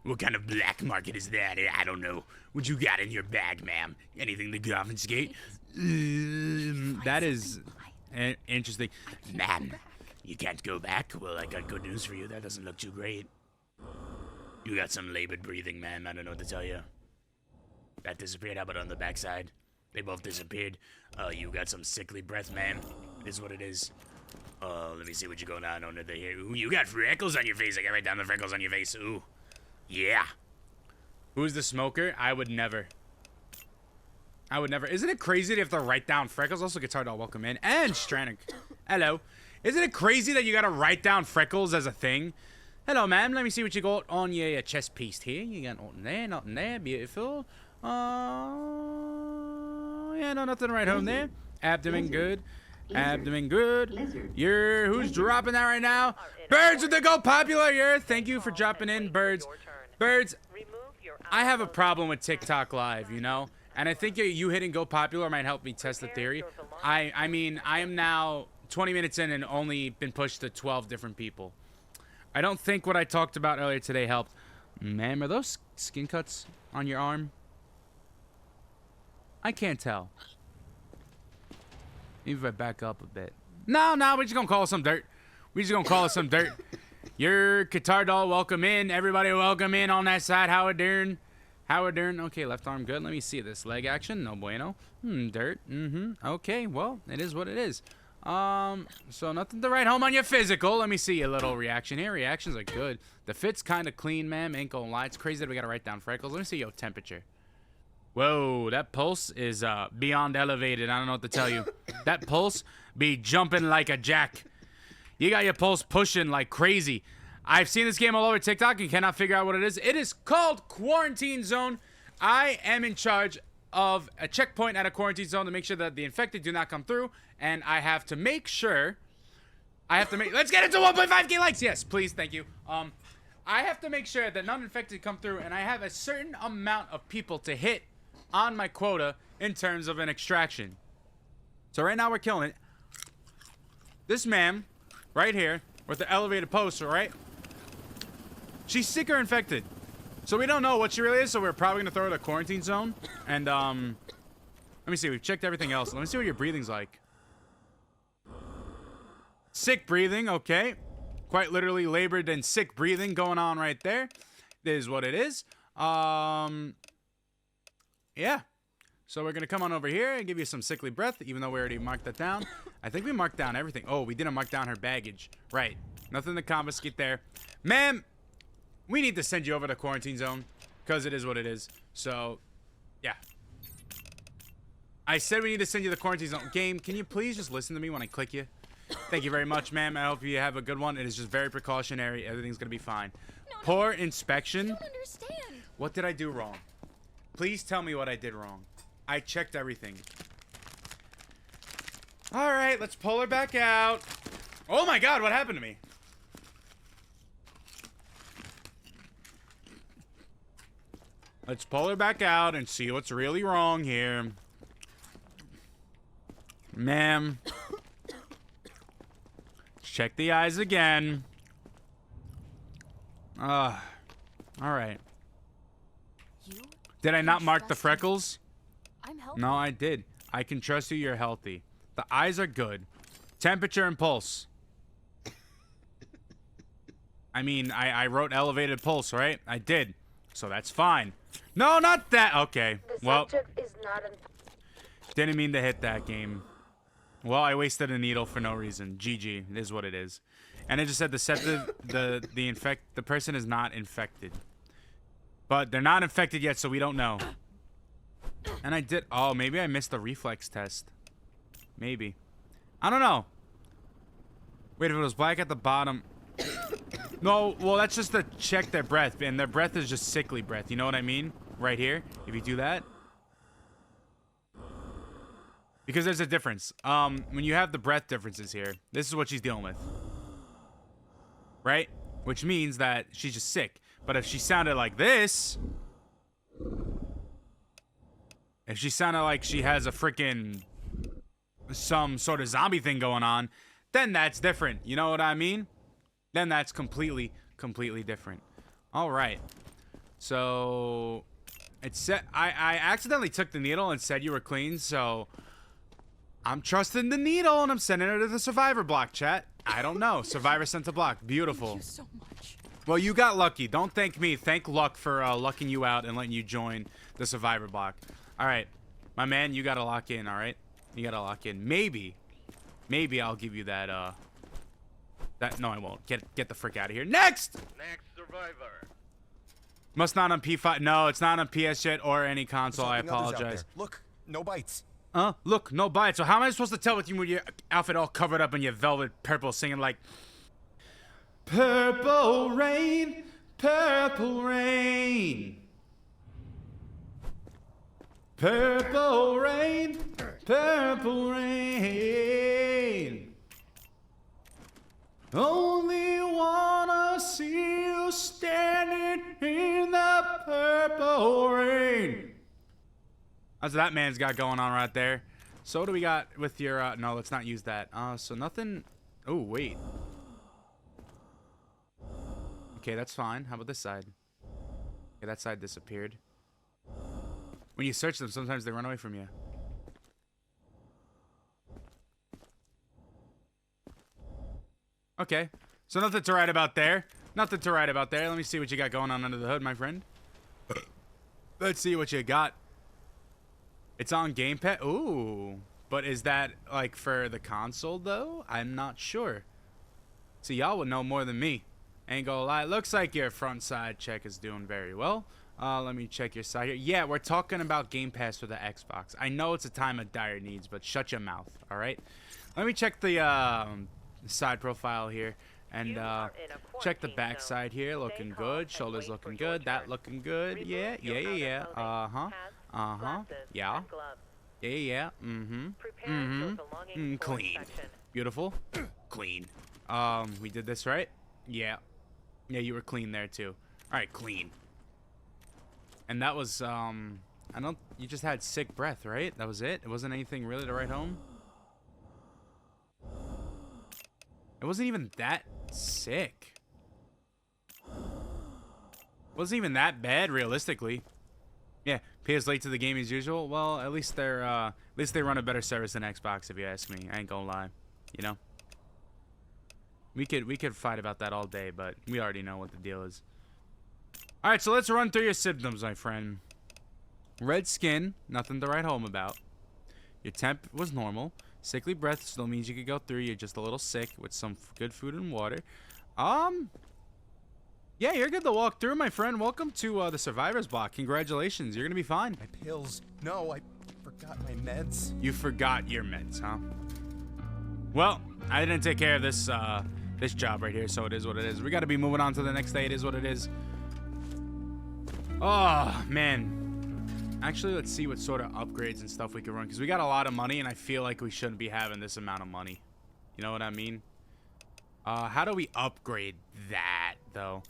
What kind of black market is that? I don't know. What you got in your bag, ma'am? Anything to confiscate? That is interesting. Ma'am, you can't go back? Well, I got good news for you. That doesn't look too great. You got some labored breathing, ma'am. I don't know what to tell you. That disappeared. How about on the backside? They both disappeared. You got some sickly breath, ma'am. It is what it is. Let me see what you got on under there. Ooh, you got freckles on your face. I got right down the freckles on your face. Ooh. Yeah. Who's the smoker? I would never. I would never. Isn't it crazy to have to write down freckles? Also, Guitar Doll, welcome in. And Stranik. Hello. Isn't it crazy that you gotta write down freckles as a thing? Hello, ma'am. Let me see what you got on your chest piece here. You got nothing there. Beautiful. Yeah, no, nothing right home there. Abdomen, good. Abdomen, good. You're, who's dropping that right now? Birds with the Go Popular. You're, thank you for dropping in, Birds. Birds, I have a problem with TikTok Live, you know? And I think you hitting Go Popular might help me test the theory. I mean, I am now 20 minutes in and only been pushed to 12 different people. I don't think what I talked about earlier today helped. Ma'am, are those skin cuts on your arm? I can't tell. Maybe if I back up a bit. No, we're just gonna call it some dirt. We just gonna call it some dirt. Your Guitar Doll, welcome in. Everybody welcome in on that side. How it doing? How it doing? Okay, left arm good. Let me see this. Leg action. No bueno. Dirt. Okay, well, it is what it is. So nothing to write home on your physical. Let me see a little reaction here. Reactions are good. The fit's kind of clean, ma'am. Ain't gonna lie. It's crazy that we gotta write down freckles. Let me see your temperature. Whoa, that pulse is beyond elevated. I don't know what to tell you. That pulse be jumping like a jack. You got your pulse pushing like crazy. I've seen this game all over TikTok and cannot figure out what it is. It is called Quarantine Zone. I am in charge of a checkpoint at a quarantine zone to make sure that the infected do not come through. And I have to make sure... Let's get it to 1.5k likes! Yes, please, thank you. I have to make sure that non-infected come through, and I have a certain amount of people to hit on my quota in terms of an extraction. So right now we're killing it. This man, right here, with the elevated poster, right? She's sick or infected. So we don't know what she really is, so we're probably gonna throw her to quarantine zone. And let me see, we've checked everything else. Let me see what your breathing's like. Sick breathing, okay. Quite literally labored and sick breathing going on right there. This is what it is. Yeah. So we're going to come on over here and give you some sickly breath, even though we already marked that down. I think we marked down everything. Oh, we didn't mark down her baggage. Right. Nothing to confiscate there. Ma'am, we need to send you over to quarantine zone because it is what it is. So, yeah. I said we need to send you to the quarantine zone. Game, can you please just listen to me when I click you? Thank you very much, ma'am. I hope you have a good one. It is just very precautionary. Everything's going to be fine. Poor inspection. I don't understand. What did I do wrong? Please tell me what I did wrong. I checked everything. All right, let's pull her back out. Oh my God, what happened to me? Let's pull her back out and see what's really wrong here. Ma'am. Check the eyes again. All right. You? Did I can not mark the trust me. freckles? I'm healthy. No, I did. I can trust you. You're healthy. The eyes are good. Temperature and pulse. I mean, I wrote elevated pulse, right? I did. So that's fine. No, not that. Okay. Well, didn't mean to hit that game. Well, I wasted a needle for no reason. GG. It is what it is. And it just said the person is not infected. But they're not infected yet, so we don't know. And I did. Oh, maybe I missed the reflex test. Maybe. I don't know. Wait, if it was black at the bottom. No, well, that's just to check their breath. And their breath is just sickly breath. You know what I mean? Right here. If you do that. Because there's a difference. When you have the breath differences here, this is what she's dealing with. Right? Which means that she's just sick. But if she sounded like this. If she sounded like she has a freaking some sort of zombie thing going on, then that's different. You know what I mean? Then that's completely different. All right. So it said I accidentally took the needle and said you were clean, so I'm trusting the needle and I'm sending her to the survivor block, chat. I don't know. Survivor sent to block. Beautiful. Thank you so much. Well, you got lucky. Don't thank me. Thank luck for lucking you out and letting you join the survivor block. All right. My man, you got to lock in, all right? You got to lock in. Maybe I'll give you that no, I won't. Get the frick out of here. Next survivor. Must not on P5. No, it's not on PS yet or any console. I There's others out apologize. there. Look, no bites. Look, no bites. So how am I supposed to tell with you with your outfit all covered up in your velvet purple singing like Purple rain, purple rain. Purple rain, purple rain. Only wanna see you standing in the purple rain. That's what that man's got going on right there. So what do we got with your, no, let's not use that. So nothing, oh, wait. Okay, that's fine. How about this side? Okay, that side disappeared. When you search them, sometimes they run away from you. Okay. So nothing to write about there. Nothing to write about there. Let me see what you got going on under the hood, my friend. Let's see what you got. It's on Game Pass. Ooh. But is that, like, for the console, though? I'm not sure. So y'all would know more than me. Ain't gonna lie. Looks like your front side check is doing very well. Let me check your side here. Yeah, we're talking about Game Pass for the Xbox. I know it's a time of dire needs, but shut your mouth, all right? Let me check the side profile here. And check the back side here. Looking good. Shoulders looking good. That looking good. Yeah. Yeah. Clean. Beautiful. Clean. We did this right? Yeah. Yeah, you were clean there too. Alright, clean. And that was, you just had sick breath, right? That was it? It wasn't anything really to write home? It wasn't even that sick. Wasn't even that bad, realistically. Yeah, PS late to the game as usual. Well, at least they run a better service than Xbox, if you ask me. I ain't gonna lie. You know? We could fight about that all day, but we already know what the deal is. Alright, so let's run through your symptoms, my friend. Red skin, nothing to write home about. Your temp was normal. Sickly breath still means you could go through. You're just a little sick with some good food and water. Yeah, you're good to walk through, my friend. Welcome to the Survivor's Block. Congratulations, you're gonna be fine. My pills. No, I forgot my meds. You forgot your meds, huh? Well, I didn't take care of this this job right here, so it is what it is. We gotta be moving on to the next day. It is what it is. Oh, man. Actually, let's see what sort of upgrades and stuff we can run, because we got a lot of money, and I feel like we shouldn't be having this amount of money. You know what I mean? How do we upgrade that, though?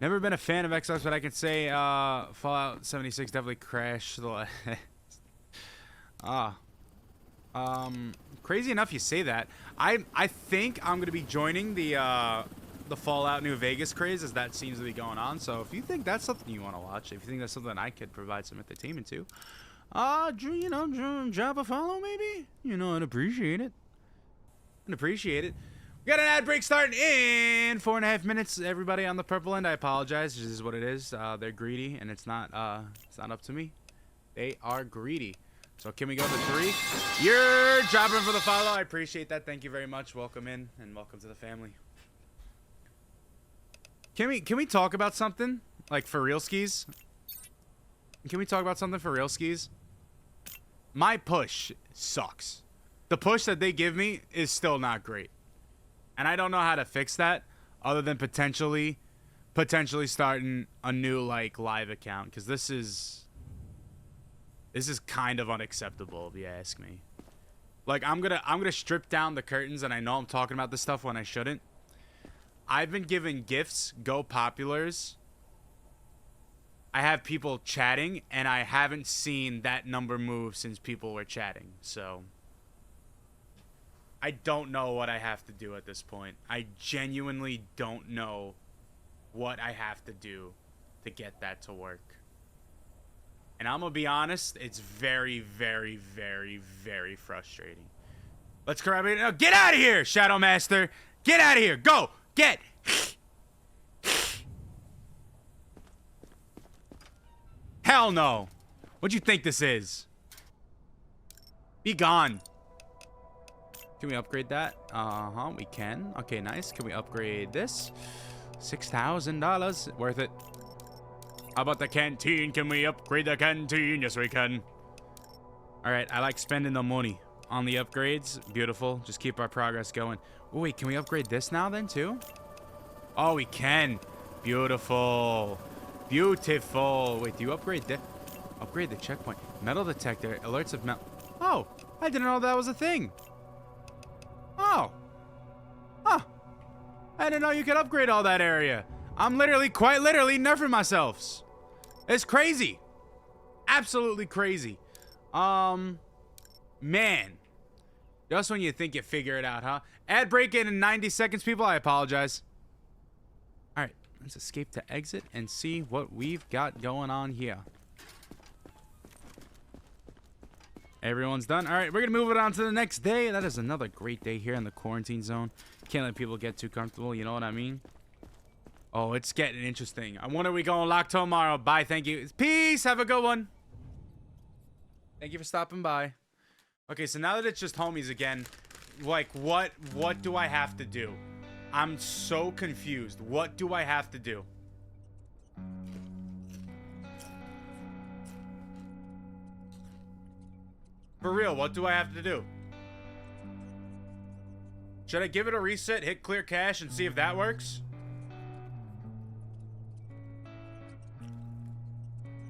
Never been a fan of Xbox, but I can say Fallout 76 definitely crashed the crazy enough you say that. I think I'm going to be joining the the Fallout New Vegas craze, as that seems to be going on. So if you think that's something you want to watch, if you think that's something I could provide some entertainment to, drop a follow maybe. I'd appreciate it. We got an ad break starting in 4.5 minutes. Everybody on the purple end, I apologize. This is what it is. They're greedy, and it's not up to me. They are greedy. So can we go to 3? You're dropping for the follow. I appreciate that. Thank you very much. Welcome in, and welcome to the family. Can we talk about something like for real skis? Can we talk about something for real skis? My push sucks. The push that they give me is still not great. And I don't know how to fix that other than potentially starting a new like live account, cuz this is kind of unacceptable if you ask me. Like I'm going to strip down the curtains, and I know I'm talking about this stuff when I shouldn't. I've been given gifts, go populars. I have people chatting, and I haven't seen that number move since people were chatting. So I don't know what I have to do at this point. I genuinely don't know what I have to do to get that to work. And I'm going to be honest, it's very, very, very, very frustrating. Let's grab it. Oh, get out of here, Shadow Master. Get out of here. Go. Get. Hell no. What'd you think this is? Be gone. Can we upgrade that? Uh-huh, we can. Okay, nice. Can we upgrade this? $6,000. Worth it. How about the canteen? Can we upgrade the canteen? Yes, we can. All right, I like spending the money on the upgrades. Beautiful. Just keep our progress going. Oh, wait, can we upgrade this now then, too? Oh, we can. Beautiful. Beautiful. Wait, do you upgrade this? Upgrade the checkpoint. Metal detector. Alerts of metal. Oh, I didn't know that was a thing. Oh. Huh. I didn't know you could upgrade all that area. I'm quite literally nerfing myself. It's crazy. Absolutely crazy. Man. Just when you think you figure it out, huh? Ad break in 90 seconds, people. I apologize. All right. Let's escape to exit and see what we've got going on here. Everyone's done. All right. We're going to move it on to the next day. That is another great day here in the quarantine zone. Can't let people get too comfortable. You know what I mean? Oh, it's getting interesting. I wonder we going lock tomorrow. Bye. Thank you. Peace. Have a good one. Thank you for stopping by. Okay, so now that it's just homies again, like what do I have to do? I'm so confused. What do I have to do? For real, what do I have to do? Should I give it a reset, hit clear cache, and see if that works?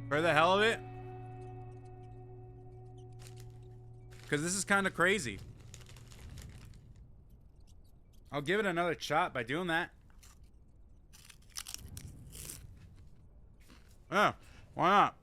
For the hell of it? Because this is kind of crazy. I'll give it another shot by doing that. Yeah, why not?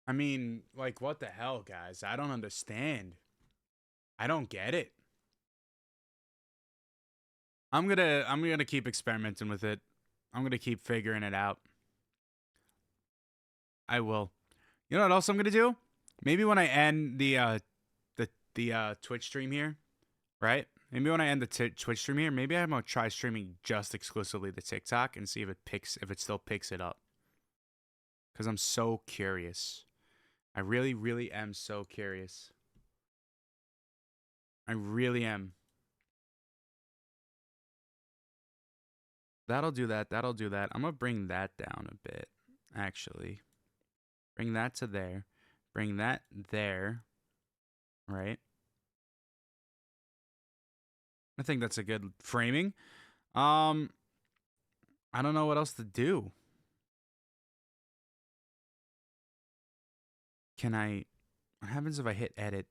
I mean, like, what the hell, guys? I don't understand. I don't get it. I'm gonna keep experimenting with it. I'm gonna keep figuring it out. I will. You know what else I'm gonna do? Maybe when I end the Twitch stream here, right? Maybe when I end the Twitch stream here, maybe I'm gonna try streaming just exclusively to TikTok and see if it still picks it up. Cause I'm so curious. I really, really am so curious. I really am. That'll do that. That'll do that. I'm going to bring that down a bit, actually. Bring that to there. Bring that there. Right? I think that's a good framing. I don't know what else to do. Can I... What happens if I hit edit?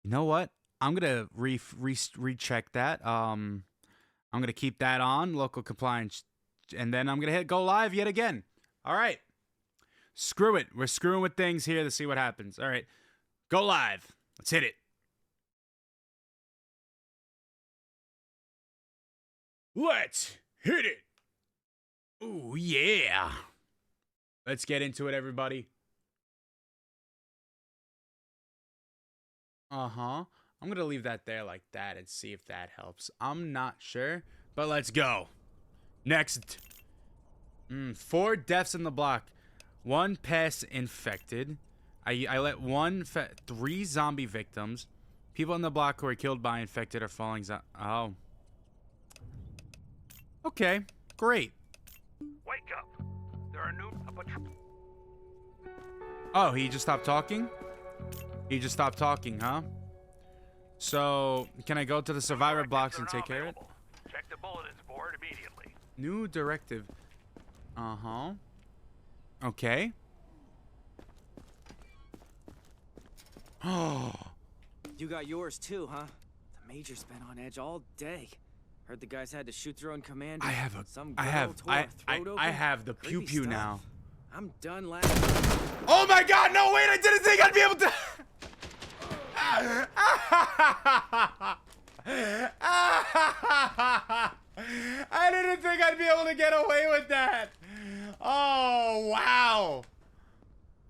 You know what? I'm going to recheck that. I'm going to keep that on, local compliance, and then I'm going to hit go live yet again. All right. Screw it. We're screwing with things here to see what happens. All right. Go live. Let's hit it. Let's hit it. Ooh, yeah. Let's get into it, everybody. Uh-huh. I'm going to leave that there like that and see if that helps. I'm not sure, but let's go. Next. 4 deaths in the block. 1 pest infected. I let 3 zombie victims. People in the block who are killed by infected or falling oh. Okay, great. Wake up. There are new Oh, he just stopped talking? He just stopped talking, huh? So, can I go to the survivor blocks and take care of it? Check the bulletins board immediately. New directive. Uh-huh. Okay. Oh. You got yours too, huh? The Major's been on edge all day. Heard the guys had to shoot their own commander. I have the Pew Creepy Pew stuff. now. I'm done laughing. Oh my god, no, wait, I didn't think I'd be able to... I didn't think I'd be able to get away with that. Oh, wow.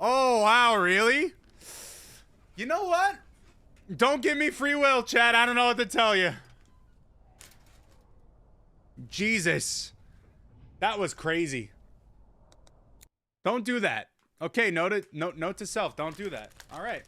Oh, wow, really? You know what? Don't give me free will, Chad. I don't know what to tell you. Jesus. That was crazy. Don't do that. Okay, note to self. Don't do that. All right.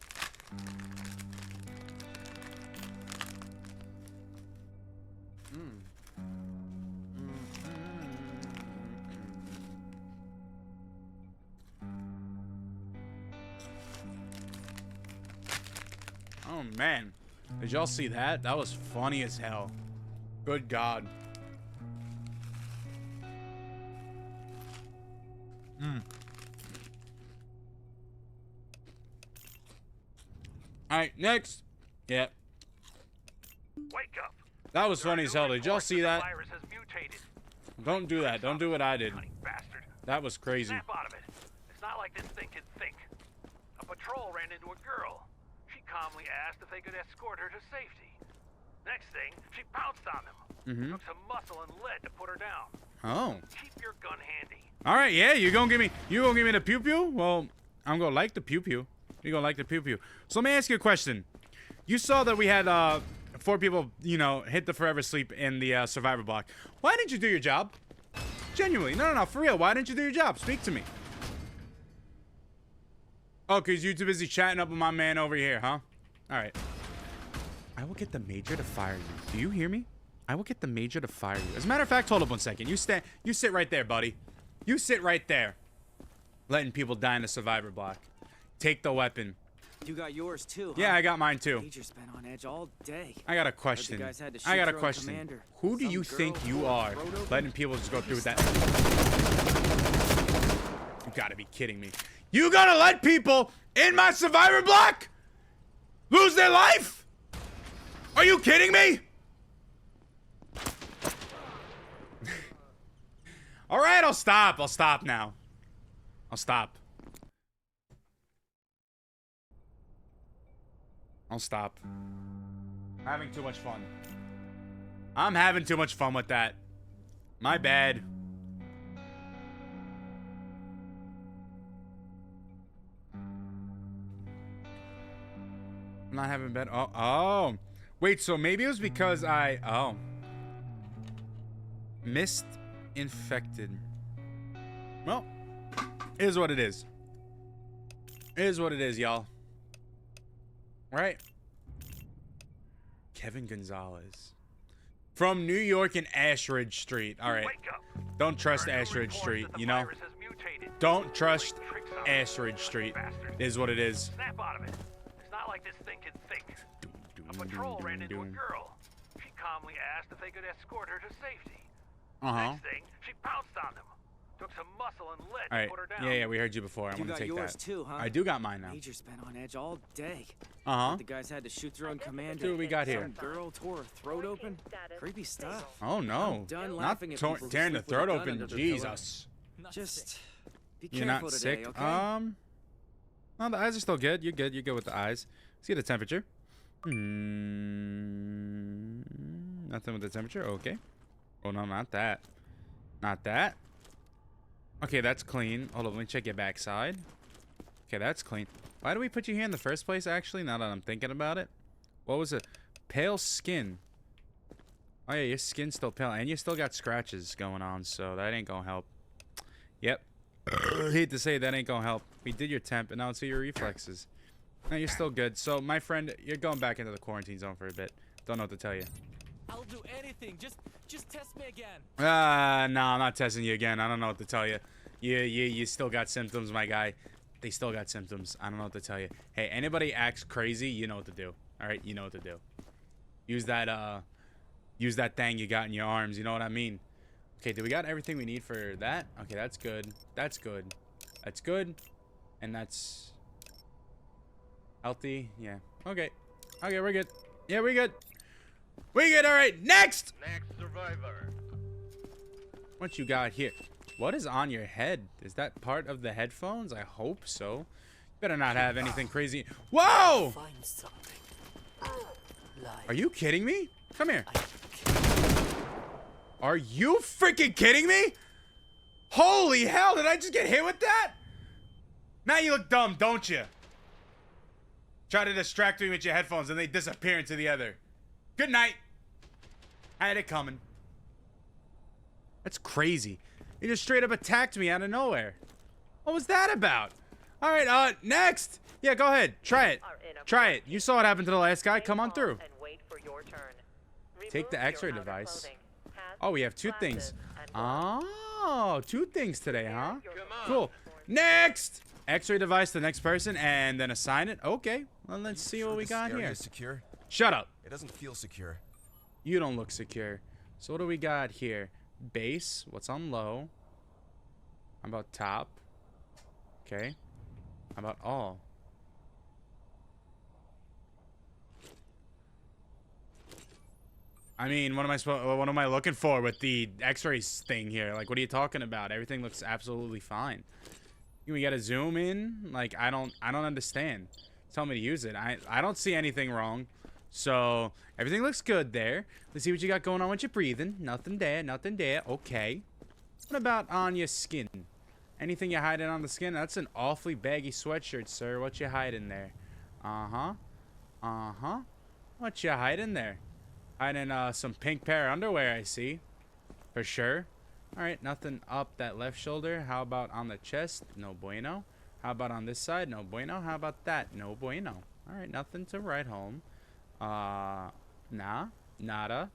Oh, man. Did y'all see that? That was funny as hell. Good God. Alright, next. Yeah. Wake up. That was funny as hell. Did y'all see that? The virus has mutated. Don't do that. Don't do what I did. Cunning bastard. That was crazy. Snap out of it. It's not like this thing can think. A patrol ran into a girl. She calmly asked if they could escort her to safety. Next thing, she pounced on them. Took some muscle and lead to put her down. Oh. Keep your gun handy. All right, yeah, you gonna give me the Pew Pew? Well, I'm gonna like the Pew Pew. You gonna like the Pew Pew. So let me ask you a question. You saw that we had 4 people, hit the forever sleep in the survivor block. Why didn't you do your job? Genuinely, no, for real. Why didn't you do your job? Speak to me. Oh, cause you're too busy chatting up with my man over here, huh? All right. I will get the Major to fire you. Do you hear me? I will get the Major to fire you. As a matter of fact, hold up 1 second. You sit right there, buddy. You sit right there. Letting people die in the survivor block. Take the weapon. You got yours too, huh? Yeah, I got mine too. Major's been on edge all day. I got a question. I got a question. Who do you think you are letting people just go through with that? You gotta be kidding me. You gonna let people in my survivor block lose their life? Are you kidding me? All right, I'll stop. I'll stop now. I'll stop. I'll stop. I'm having too much fun. I'm having too much fun with that. My bad. I'm not having bad. Oh. Wait, so maybe it was because missed infected. Well, it is what it is. It is what it is, y'all. Right? Kevin Gonzalez. From New York and Ashridge Street. All right. Wake up. Don't trust There are new Ashridge reports Street, that the you know? virus has mutated. Don't trust Playing tricks on us. Ashridge Street. Bastards. Is what it is. Snap out of it. It's not like this thing can think. A patrol ran into a girl. She calmly asked if they could escort her to safety. Next thing, she pounced on them. Took some muscle and lead All right. to put her down. Yeah, we heard you before. I'm You gonna got take yours that. too, huh? I do got mine now. Major's been on edge all day. Uh-huh. The guys had to shoot their own command. See what we got here. Some girl tore her throat open. Creepy stuff. Oh no. done Not laughing at people who tearing the sleep with a throat gun open. under their pillow. Jesus. Just be You're careful not today, sick. okay? No, the eyes are still good. You're good. You're good with the eyes. See the temperature. Nothing with the temperature. Okay. Oh no, not that. Not that. Okay, that's clean. Hold on, let me check your backside. Okay, that's clean. Why do we put you here in the first place, actually, now that I'm thinking about it? What was it? Pale skin. Oh yeah, your skin's still pale, and you still got scratches going on, so that ain't gonna help. Yep. Hate to say that ain't gonna help. We did your temp, and now let's see your reflexes. No, you're still good. So, my friend, you're going back into the quarantine zone for a bit. Don't know what to tell you. I'll do anything. Just test me again. No, I'm not testing you again. I don't know what to tell you. You still got symptoms, my guy. They still got symptoms. I don't know what to tell you. Hey, anybody acts crazy, you know what to do. All right, you know what to do. Use that thing you got in your arms. You know what I mean? Okay, do we got everything we need for that? Okay, that's good. That's good. That's good. And that's healthy. Yeah. Okay. Okay, we're good. Yeah, we're good. We good. All right. Next. Next survivor. What you got here? What is on your head? Is that part of the headphones? I hope so. Better not have anything crazy. Whoa! Find something. Are you kidding me? Come here. Are you freaking kidding me? Holy hell, did I just get hit with that? Now you look dumb, don't you? Try to distract me with your headphones and they disappear into the other. Good night. I had it coming. That's crazy. You just straight up attacked me out of nowhere. What was that about? All right, next. Yeah, go ahead. Try it. Try it. You saw what happened to the last guy. Come on through. And wait for your turn. Take the Remove X-ray your outer device. clothing, hats, Oh, we have two things. glasses, and Oh, two things today, huh? your Cool. Next. X-ray device to the next person and then assign it. Okay. Well, let's see what we This got area here. is secure? Shut up. It doesn't feel secure. You don't look secure. So what do we got here? Base. What's on low? How about top? Okay. How about all? I mean, what am I looking for with the X-rays thing here? Like, what are you talking about? Everything looks absolutely fine. We gotta zoom in. Like, I don't understand. Tell me to use it. I don't see anything wrong. So everything looks good there. Let's see what you got going on with your breathing. Nothing there. Nothing there. Okay. What about on your skin? Anything you hiding on the skin? That's an awfully baggy sweatshirt, sir. What you hiding there? Uh-huh. Uh-huh. What you hiding there? Hiding some pink pair of underwear, I see. For sure. Alright, nothing up that left shoulder. How about on the chest? No bueno. How about on this side? No bueno. How about that? No bueno. Alright, nothing to write home. Nah. Nada.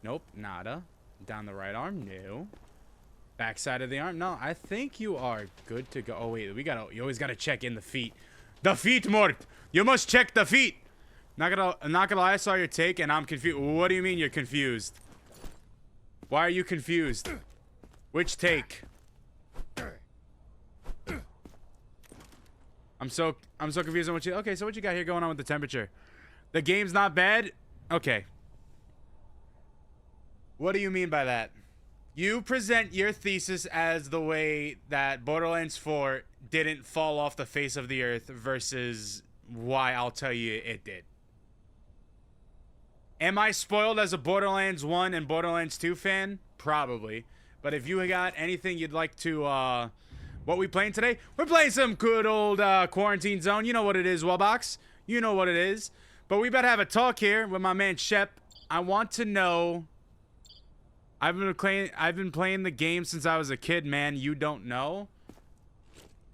Nope, nada. Down the right arm? No. Back side of the arm? No, I think you are good to go. Oh, wait, you always gotta check in the feet. The feet, Mort! You must check the feet! Not gonna lie, I saw your take and I'm confused. What do you mean you're confused? Why are you confused? Which take? I'm so confused on what you. Okay, so what you got here going on with the temperature? The game's not bad? Okay. What do you mean by that? You present your thesis as the way that Borderlands 4 didn't fall off the face of the earth versus why I'll tell you it did. Am I spoiled as a Borderlands 1 and Borderlands 2 fan? Probably. But if you got anything you'd like to, what we playing today? We're playing some good old Quarantine Zone. You know what it is, Wellbox. You know what it is. But we better have a talk here with my man Shep. I want to know. I've been playing the game since I was a kid, man. You don't know.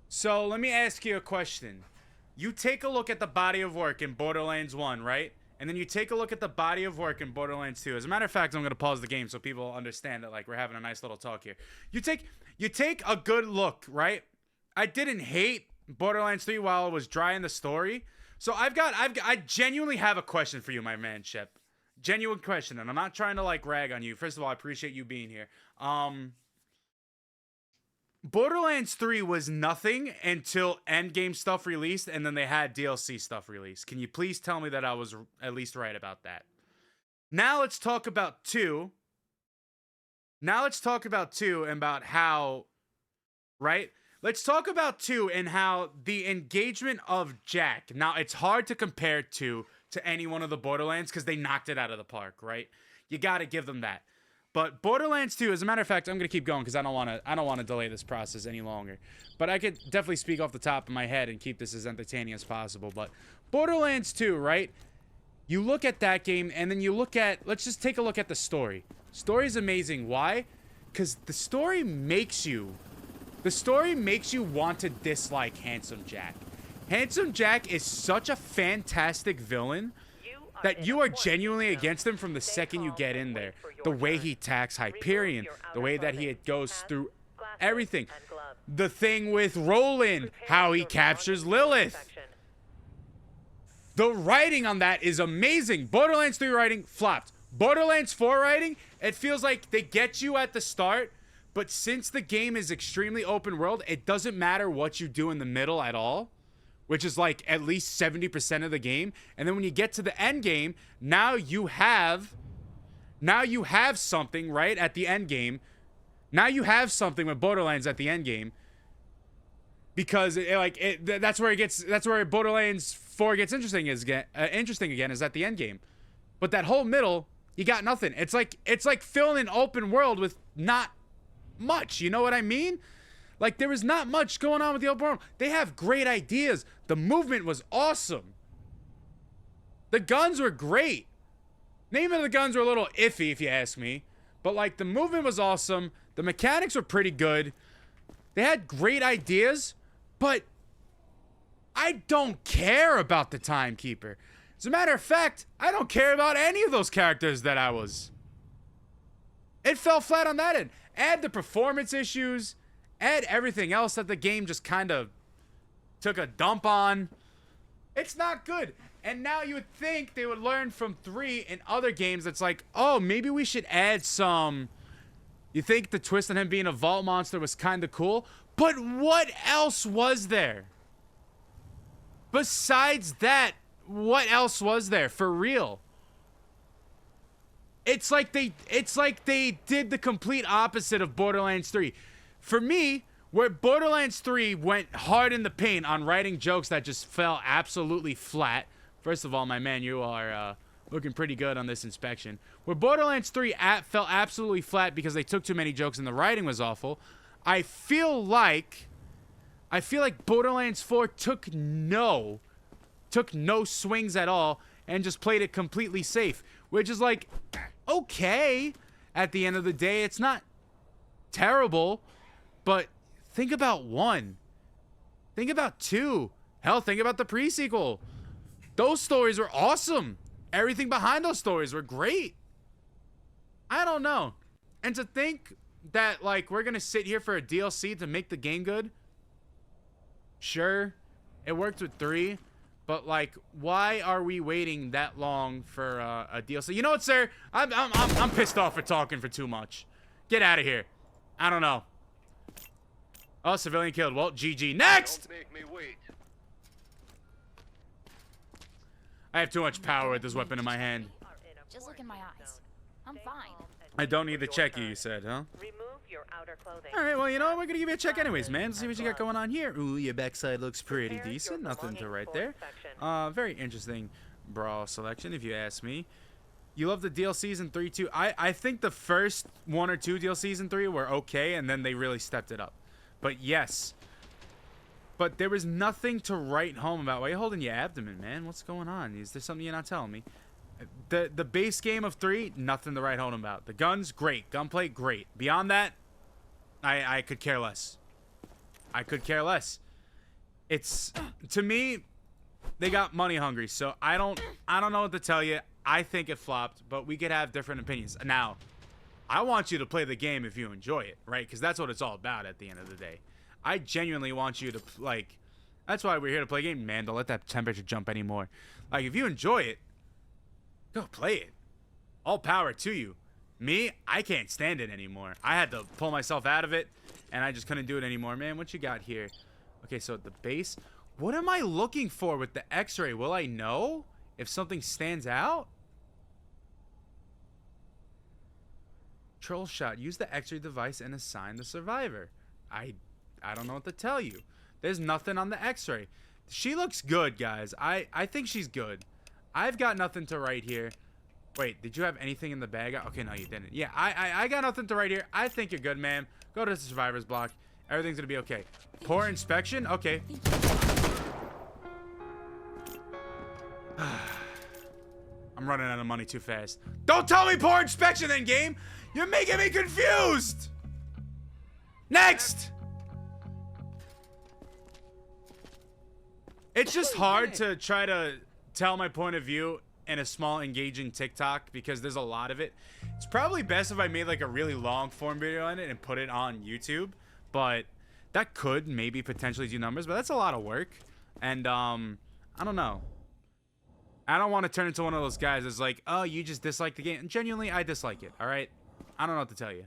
So let me ask you a question. You take a look at the body of work in Borderlands 1, right? and then you take a look at the body of work in Borderlands 2. As a matter of fact, I'm gonna pause the game so people understand that like we're having a nice little talk here. You take a good look, right? I didn't hate Borderlands 3 while I was dry in the story. So I genuinely have a question for you, my man, Shep. Genuine question, and I'm not trying to like rag on you. First of all, I appreciate you being here. Borderlands 3 was nothing until endgame stuff released, and then they had DLC stuff released. Can you please tell me that I was at least right about that? Now let's talk about 2. Now let's talk about 2 and about how, right? Let's talk about 2 and how the engagement of Jack. Now, it's hard to compare 2 to any one of the Borderlands because they knocked it out of the park, right? You got to give them that. But Borderlands 2, as a matter of fact, I'm going to keep going because I don't want to delay this process any longer. But I could definitely speak off the top of my head and keep this as entertaining as possible. But Borderlands 2, right? You look at that game and then you look at, let's just take a look at the story. Story's amazing. Why? Because the story makes you want to dislike Handsome Jack. Handsome Jack is such a fantastic villain that you are genuinely against him from the second you get in there. The way he attacks Hyperion, the way that he goes through everything. The thing with Roland, how he captures Lilith. The writing on that is amazing. Borderlands 3 writing flopped. Borderlands 4 writing, it feels like they get you at the start, but since the game is extremely open world, it doesn't matter what you do in the middle at all, which is like at least 70% of the game. And then when you get to the end game, now you have something, right, at the end game. Now you have something with Borderlands at the end game. Because that's where Borderlands 4 gets interesting again is at the end game. But that whole middle, you got nothing. It's like filling an open world with not much, you know what I mean? Like, there was not much going on with the open world. They have great ideas. The movement was awesome. The guns were great. Name of the guns were a little iffy, if you ask me. But, like, the movement was awesome. The mechanics were pretty good. They had great ideas. But I don't care about the Timekeeper. As a matter of fact, I don't care about any of those characters that I was. It fell flat on that end. Add the performance issues. Add everything else that the game just kind of took a dump on. It's not good. And now you would think they would learn from 3 in other games. That's like, oh, maybe we should add some. You think the twist on him being a vault monster was kind of cool? But what else was there? Besides that, what else was there for real? It's like they did the complete opposite of Borderlands 3. For me, where Borderlands 3 went hard in the paint on writing jokes that just fell absolutely flat. First of all, my man, you are looking pretty good on this inspection. Where Borderlands 3 fell absolutely flat because they took too many jokes and the writing was awful. I feel like Borderlands 4 took no swings at all and just played it completely safe, which is like, okay, at the end of the day, it's not terrible, but think about 1. Think about 2. Hell, think about the pre-sequel. Those stories were awesome. Everything behind those stories were great. I don't know. And to think that, like, we're gonna sit here for a DLC to make the game good. Sure, it worked with 3. But, like, why are we waiting that long for a DLC? You know what, sir? I'm pissed off for talking for too much. Get out of here. I don't know. Oh, civilian killed. Well, GG. Next! Don't make me wait. I have too much power with this weapon in my hand. Just look in my eyes. I'm fine. I don't need to check you said, huh? Remove your outer clothing. Alright, well, you know what? We're gonna give you a check anyways, man. See what you got going on here. Ooh, your backside looks pretty decent. Nothing to write there. Very interesting bra selection, if you ask me. You love the DLCs in 3 too. I think the first 1 or 2 DLCs in 3 were okay, and then they really stepped it up. But yes. But there was nothing to write home about. Why are you holding your abdomen, man? What's going on? Is there something you're not telling me? The base game of 3, nothing to write home about. The guns, great. Gunplay, great. Beyond that, I could care less. I could care less. It's, to me, they got money hungry. So I don't know what to tell you. I think it flopped, but we could have different opinions. Now, I want you to play the game if you enjoy it, right? Because that's what it's all about at the end of the day. I genuinely want you to, like, that's why we're here to play a game, man. Don't let that temperature jump anymore. Like, if you enjoy it, go play it. All power to you. Me, I can't stand it anymore. I had to pull myself out of it, and I just couldn't do it anymore. Man, what you got here? Okay, so the base. What am I looking for with the x-ray? Will I know if something stands out? Troll shot. Use the x-ray device and assign the survivor. I don't know what to tell you. There's nothing on the x-ray. She looks good, guys. I think she's good. I've got nothing to write here. Wait, did you have anything in the bag? Okay, no, you didn't. Yeah, I got nothing to write here. I think you're good, man. Go to the survivor's block. Everything's gonna be okay. Poor inspection? Okay. I'm running out of money too fast. Don't tell me poor inspection then, game! You're making me confused! Next! It's just hard to try to tell my point of view in a small, engaging TikTok because there's a lot of it. It's probably best if I made like a really long form video on it and put it on YouTube, but that could maybe potentially do numbers, but that's a lot of work. And I don't know. I don't want to turn into one of those guys that's like, oh, you just dislike the game. And genuinely, I dislike it, all right? I don't know what to tell you.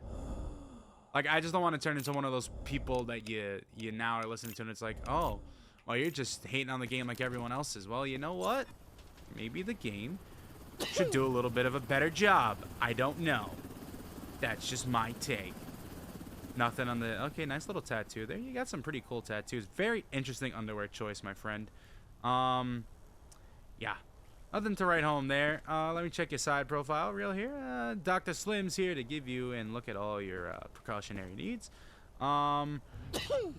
Like, I just don't want to turn into one of those people that you now are listening to and it's like, oh, well, you're just hating on the game like everyone else is. Well, you know what? Maybe the game should do a little bit of a better job. I don't know. That's just my take. Nothing on the... Okay, nice little tattoo there. You got some pretty cool tattoos. Very interesting underwear choice, my friend. Yeah. Nothing to write home there. Let me check your side profile real here. Dr. Slim's here to give you and look at all your precautionary needs. You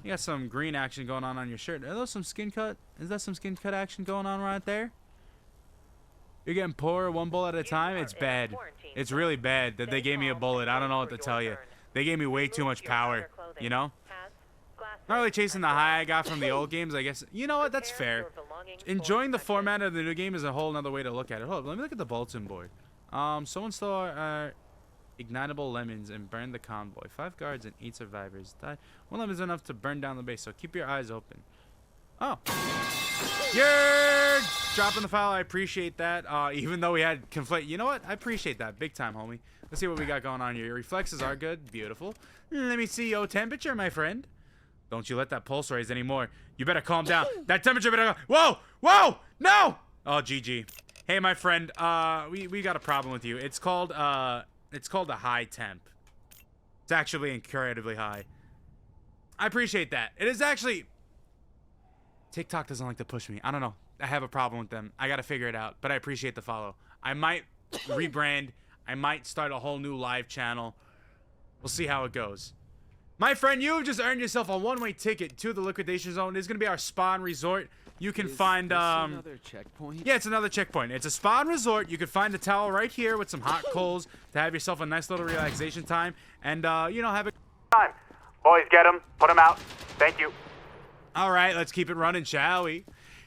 got some green action going on your shirt. Are those some skin cut? Is that some skin cut action going on right there? You're getting poorer one bullet at a time? It's bad. It's really bad that they gave me a bullet. I don't know what to tell you. They gave me way too much power, you know? Not really chasing the high I got from the old games, I guess. You know what? That's fair. Enjoying the format of the new game is a whole nother way to look at it. Hold on, let me look at the bulletin board. Someone stole our ignitable lemons and burned the convoy. 5 guards and 8 survivors died. 1 lemon is enough to burn down the base, so keep your eyes open. Oh. You're dropping the file. I appreciate that. Even though we had conflict. You know what? I appreciate that. Big time, homie. Let's see what we got going on here. Your reflexes are good. Beautiful. Let me see your temperature, my friend. Don't you let that pulse raise anymore. You better calm down. That temperature better go. Whoa! Whoa! No! Oh, GG. Hey, my friend. We got a problem with you. It's called a high temp. It's actually incredibly high. I appreciate that. It is actually... TikTok doesn't like to push me. I don't know. I have a problem with them. I gotta figure it out. But I appreciate the follow. I might rebrand. I might start a whole new live channel. We'll see how it goes. My friend, you have just earned yourself a one-way ticket to the liquidation zone. It's gonna be our spawn resort. You can find another checkpoint? Yeah, it's another checkpoint. It's a spawn resort. You can find a towel right here with some hot coals to have yourself a nice little relaxation time and you know, have a Time. Boys, get him. Put him out. Thank you. All right, let's keep it running, shall we?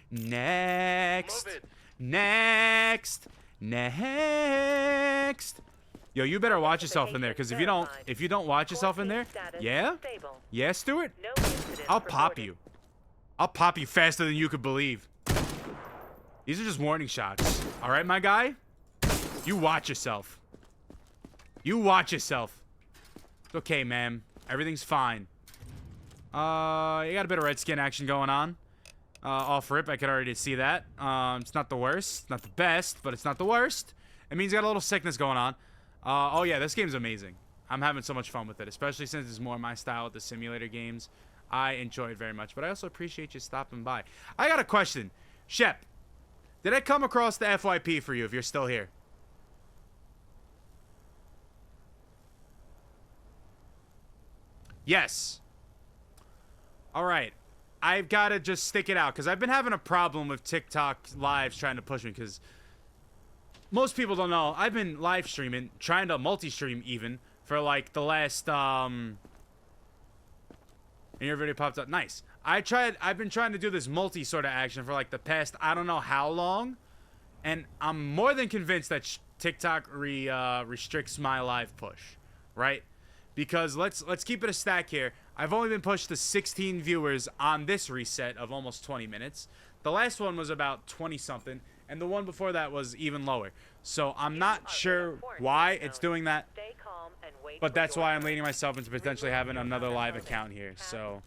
Next. Next. Next. Yo, you better watch yourself in there, because if you don't watch yourself in there, yeah? Yeah, Stuart? I'll pop you. I'll pop you faster than you could believe. These are just warning shots. All right, my guy? You watch yourself. You watch yourself. It's okay, man. Everything's fine. You got a bit of red skin action going on. Off rip, I could already see that. It's not the worst, not the best, but it's not the worst. It means you got a little sickness going on. Oh yeah, this game's amazing. I'm having so much fun with it, especially since it's more my style with the simulator games. I enjoy it very much, but I also appreciate you stopping by. I got a question. Shep, did I come across the FYP for you if you're still here? Yes. Alright, I've got to just stick it out, because I've been having a problem with TikTok lives trying to push me, because most people don't know, I've been live streaming, trying to multi-stream even, for like the last, and your video popped up, nice. I've been trying to do this multi sort of action for like the past I don't know how long, and I'm more than convinced that TikTok restricts my live push, right? Because let's keep it a stack here. I've only been pushed to 16 viewers on this reset of almost 20 minutes. The last one was about 20 something, and the one before that was even lower. So I'm not sure why it's doing that, but that's why I'm leading myself into potentially having another live account here. So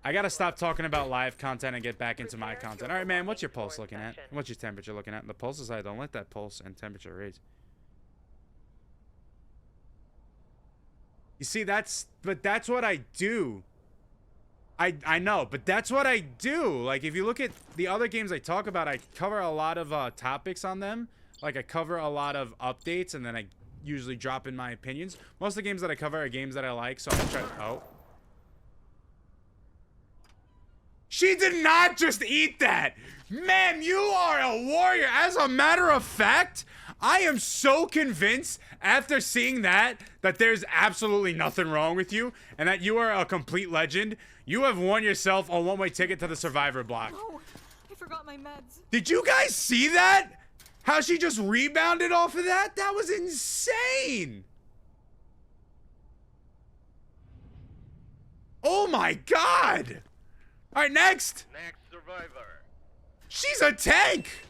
I gotta stop talking about live content and get back into my content. All right, man, what's your pulse looking at? What's your temperature looking at? The pulse is high. Don't let that pulse and temperature raise. You see, that's what I do. I know, but that's what I do. Like, if you look at the other games I talk about, I cover a lot of topics on them. Like, I cover a lot of updates, and then I usually drop in my opinions. Most of the games that I cover are games that I like, so I try to... Oh. She did not just eat that! Man, you are a warrior! As a matter of fact, I am so convinced after seeing that there's absolutely nothing wrong with you and that you are a complete legend. You have won yourself a one-way ticket to the Survivor block. No, I forgot my meds. Did you guys see that? How she just rebounded off of that? That was insane. Oh my god. All right, next. Next survivor. She's a tank.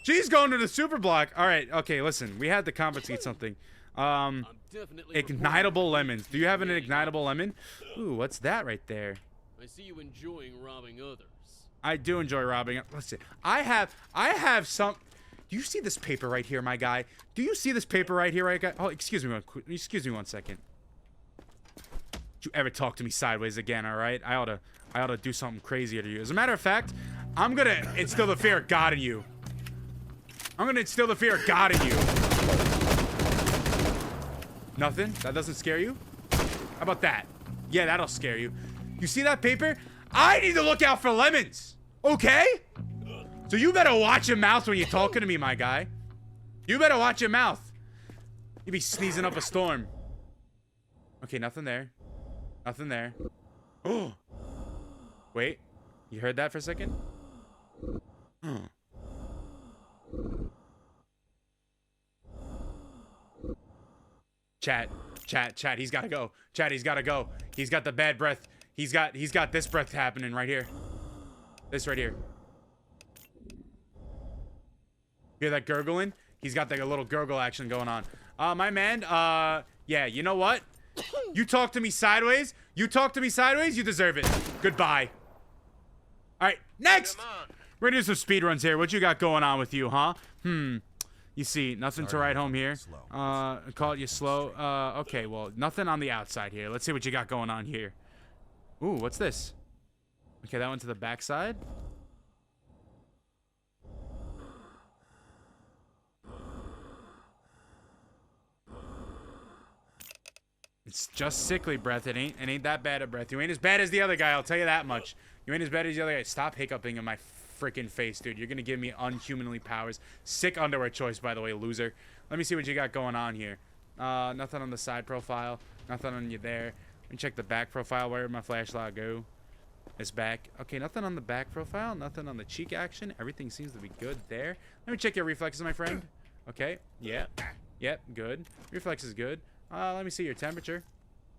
She's going to the super block. All right, okay, listen. We had to compensate something. Ignitable lemons. Do you have an ignitable lemon? Ooh, what's that right there? I see you enjoying robbing others. I do enjoy robbing. Listen, I have some... Do you see this paper right here, my guy? Do you see this paper right here, right guy? Oh, excuse me one second. Don't you ever talk to me sideways again, all right? I ought to do something crazier to you. As a matter of fact, I'm gonna instill the fear of God in you. I'm gonna instill the fear of God in you. Nothing? That doesn't scare you? How about that? Yeah, that'll scare you. You see that paper? I need to look out for lemons. Okay? So you better watch your mouth when you're talking to me, my guy. You better watch your mouth. You be sneezing up a storm. Okay, nothing there. Nothing there. Oh. Wait. You heard that for a second? Chat, he's gotta go. Chat, he's gotta go. He's got the bad breath. He's got this breath happening right here. This right here. Hear that gurgling? He's got like a little gurgle action going on. My man, yeah, you know what? You talk to me sideways, you deserve it. Goodbye. Alright, next! We're gonna do some speed runs here. What you got going on with you, huh? You see, nothing to write home here. Call it you slow. Okay, well, nothing on the outside here. Let's see what you got going on here. Ooh, what's this? Okay, that went to the backside. It's just sickly breath. It ain't that bad a breath. You ain't as bad as the other guy, I'll tell you that much. You ain't as bad as the other guy. Stop hiccuping in my freaking face, dude. You're gonna give me unhumanly powers. Sick underwear choice, by the way, loser. Let me see what you got going on here. Nothing on the side profile. Nothing on you there. Let me check the back profile. Where did my flashlight go? It's back. Okay, nothing on the back profile. Nothing on the cheek action. Everything seems to be good there. Let me check your reflexes, my friend. Okay. Yeah. Yep. Good. Reflex is good. Let me see your temperature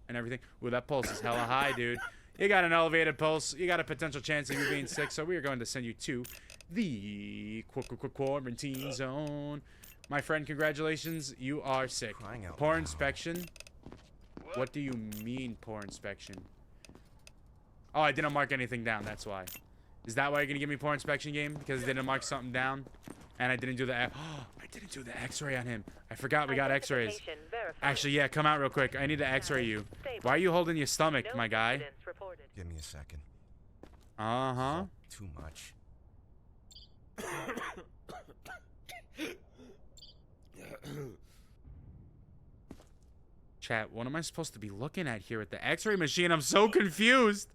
and everything. Ooh, that pulse is hella high, dude. You got an elevated pulse. You got a potential chance of you being sick, so we are going to send you to the quarantine zone. My friend, congratulations. You are sick. Poor inspection. What do you mean, poor inspection? Oh, I didn't mark anything down. That's why. Is that why you're going to give me poor inspection, game? Because I didn't mark something down? And I didn't do the... I didn't do the x-ray on him. I forgot we got x-rays. Actually, yeah, come out real quick. I need to x-ray you. Why are you holding your stomach, my guy? Give me a second. Uh-huh. Too much. Chat, what am I supposed to be looking at here at the x-ray machine? I'm so confused.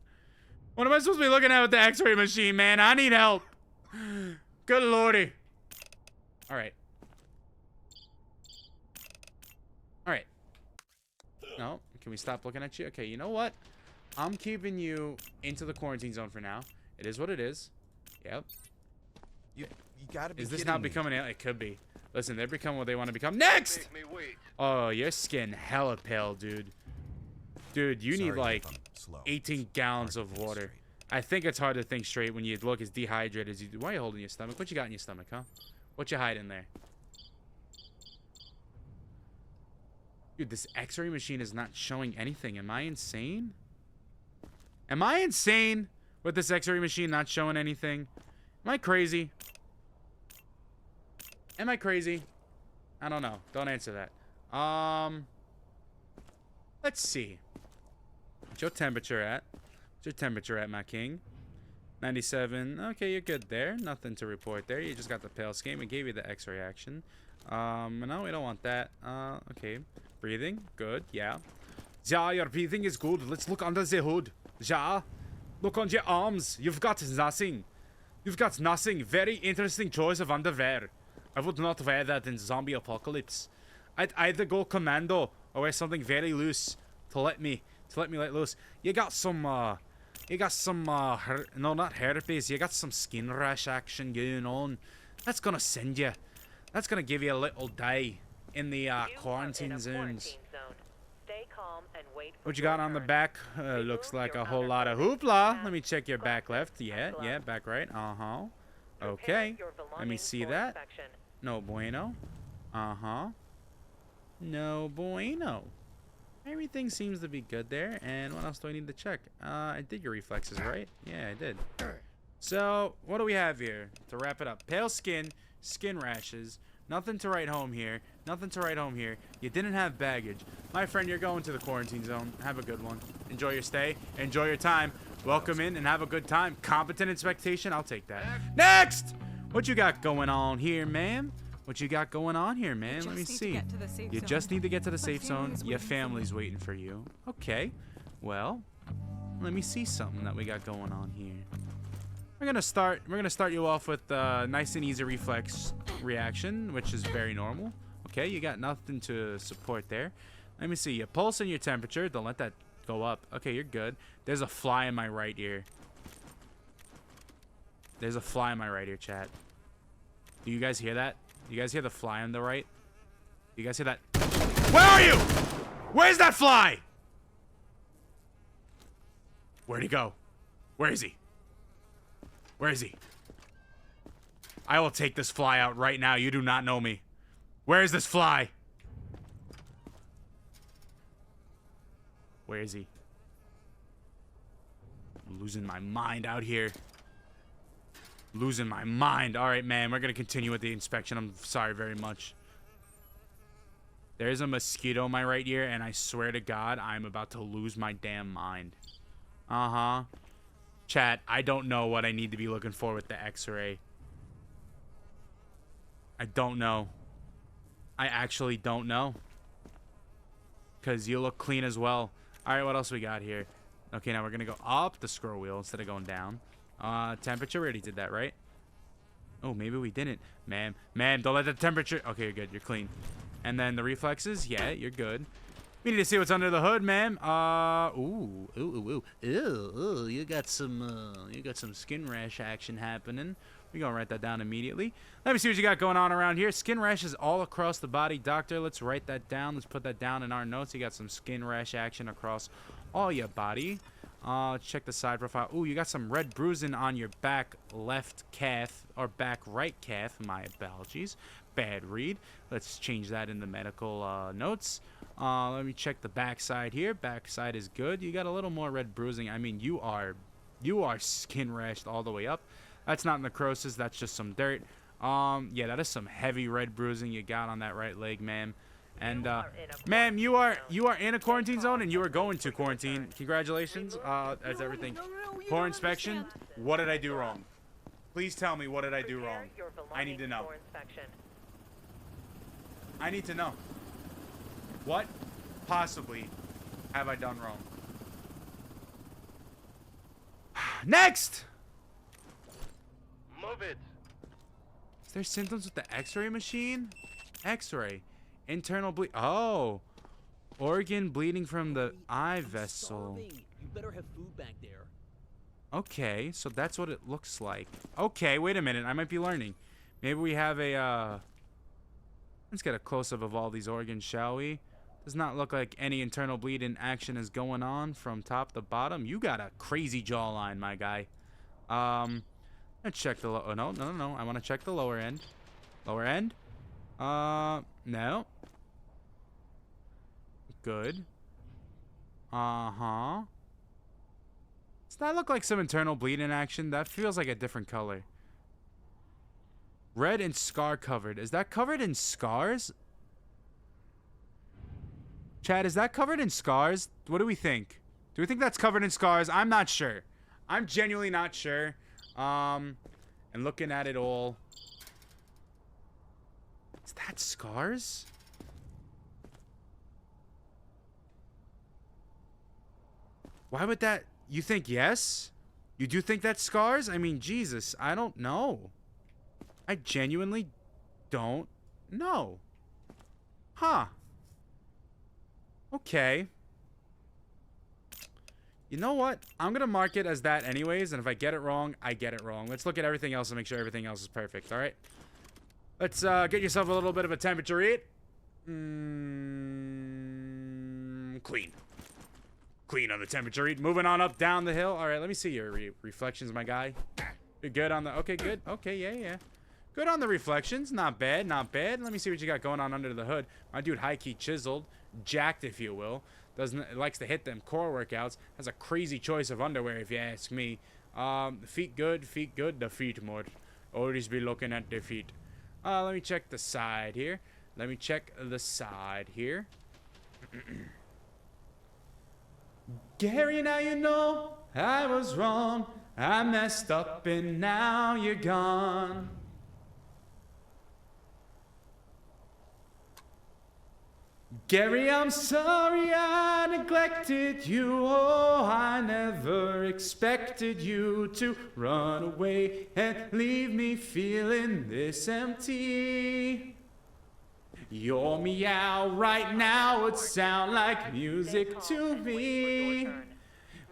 What am I supposed to be looking at with the x-ray machine, man? I need help. Good lordy. All right. All right. No, can we stop looking at you? Okay, you know what? I'm keeping you into the quarantine zone for now. It is what it is. Yep. You gotta be Is this kidding not me. becoming an... It could be. Listen, they're becoming what they want to become. Next! Oh, your skin hella pale, dude. Dude, you need Sorry like if I'm slow. 18 gallons Hard to of think water. straight. I think it's hard to think straight when you look as dehydrated as you do. Why are you holding your stomach? What you got in your stomach, huh? What you hiding there? Dude, this x-ray machine is not showing anything. Am I insane? Am I insane with this x-ray machine not showing anything? Am I crazy? Am I crazy? I don't know. Don't answer that. Let's see. What's your temperature at? What's your temperature at, my king? 97. Okay, you're good there. Nothing to report there. You just got the pale skin. We gave you the x-ray action. No, we don't want that. Okay. Breathing. Good. Yeah. Yeah, your breathing is good. Let's look under the hood. Yeah. Look on your arms. You've got nothing. You've got nothing. Very interesting choice of underwear. I would not wear that in zombie apocalypse. I'd either go commando or wear something very loose to let me let loose. You got some no, not herpes. You got some skin rash action going on. That's gonna send you. That's gonna give you a little day in the quarantine zones. Stay calm and wait for What you got on the back? Looks like a whole lot of hoopla. Let me check your back left. Yeah, back right. Uh-huh. Okay. Let me see that. No bueno. Uh-huh. No bueno. Everything seems to be good there. And what else do I need to check? I did your reflexes, right? Yeah, I did. So, what do we have here? To wrap it up. Pale skin, skin rashes. Nothing to write home here. Nothing to write home here. You didn't have baggage. My friend, you're going to the quarantine zone. Have a good one. Enjoy your stay. Enjoy your time. Welcome in and have a good time. Competent expectation, I'll take that. Next! What you got going on here, ma'am? What you got going on here, man? Let me see. You just need to get to the safe zone. Your family's waiting for you. Okay. Well, let me see something that we got going on here. We're gonna start you off with nice and easy reflex reaction, which is very normal. Okay, you got nothing to support there. Let me see your pulse and your temperature. Don't let that go up. Okay, you're good. There's a fly in my right ear. There's a fly in my right ear, chat. Do you guys hear that? You guys hear the fly on the right? You guys hear that? Where are you? Where's that fly? Where'd he go? Where is he? Where is he? I will take this fly out right now. You do not know me. Where is this fly? Where is he? I'm losing my mind out here. Losing my mind. All right, man. We're going to continue with the inspection. I'm sorry very much. There's a mosquito in my right ear, and I swear to God, I'm about to lose my damn mind. Uh-huh. Chat, I don't know what I need to be looking for with the x-ray. I don't know. I actually don't know. Because you look clean as well. Alright, what else we got here? Okay, now we're going to go up the scroll wheel instead of going down. Temperature, we already did that, right? Oh, maybe we didn't. Ma'am, don't let the temperature... Okay, you're good. You're clean. And then the reflexes, yeah, you're good. We need to see what's under the hood, ma'am. Ooh, you got some skin rash action happening. We're gonna write that down immediately. Let me see what you got going on around here. Skin rashes all across the body, doctor. Let's write that down. Let's put that down in our notes. You got some skin rash action across all your body. Check the side profile. Ooh, you got some red bruising on your back left calf or back right calf. My apologies. Bad read. Let's change that in the medical notes. Let me check the back side here. Back side is good. You got a little more red bruising. I mean, you are skin rashed all the way up. That's not necrosis. That's just some dirt. Yeah, that is some heavy red bruising you got on that right leg, ma'am. And ma'am, you are in a quarantine zone, and you are going to quarantine. Congratulations. As everything. Poor inspection. What did I do wrong? Please tell me, what did I do wrong? I need to know. I need to know. What possibly have I done wrong? Next! Move it. Is there symptoms with the x-ray machine? X-ray. Internal bleed. Oh. Organ bleeding from the eye vessel. You better have food back there. Okay, so that's what it looks like. Okay, wait a minute. I might be learning. Maybe we have a, let's get a close-up of all these organs, shall we? Does not look like any internal bleeding action is going on from top to bottom. You got a crazy jawline, my guy. Let's check the oh, no. I want to check the lower end. Lower end? No. Good. Uh-huh. Does that look like some internal bleeding action? That feels like a different color. Red and scar covered. Is that covered in scars? Chad, is that covered in scars? What do we think? Do we think that's covered in scars? I'm not sure. I'm genuinely not sure. And looking at it all. Is that scars? Why would that... You think yes? You do think that's scars? I mean, Jesus, I don't know. I genuinely don't know. Huh. Okay. You know what? I'm going to mark it as that anyways, and if I get it wrong, I get it wrong. Let's look at everything else and make sure everything else is perfect, all right? Let's get yourself a little bit of a temperature read. Clean. Clean on the temperature read. Moving on up down the hill. All right, let me see your reflections, my guy. You're good on the... Okay, good. Okay, yeah. Good on the reflections. Not bad, not bad. Let me see what you got going on under the hood. My dude high-key chiseled. Jacked, if you will. Likes to hit them core workouts. Has a crazy choice of underwear, if you ask me. Feet good. The feet more. Always be looking at the feet. Let me check the side here. Gary, now you know I was wrong. I messed up and now you're gone. Gary, I'm sorry I neglected you. Oh, I never expected you to run away and leave me feeling this empty. Your meow right now would sound like music to me.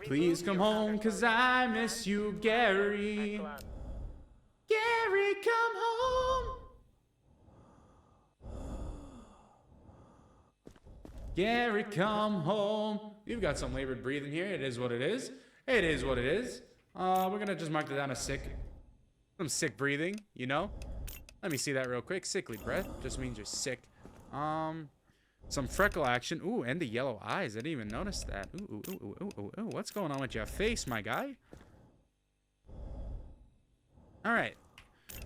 Please come home, 'cause I miss you, Gary. Gary, come home. Gary, come home. You've got some labored breathing here. It is what it is. It is what it is. We're gonna just mark that down as sick. Some sick breathing, you know? Let me see that real quick. Sickly breath just means you're sick. Some freckle action. Ooh, and the yellow eyes. I didn't even notice that. Ooh. What's going on with your face, my guy? All right.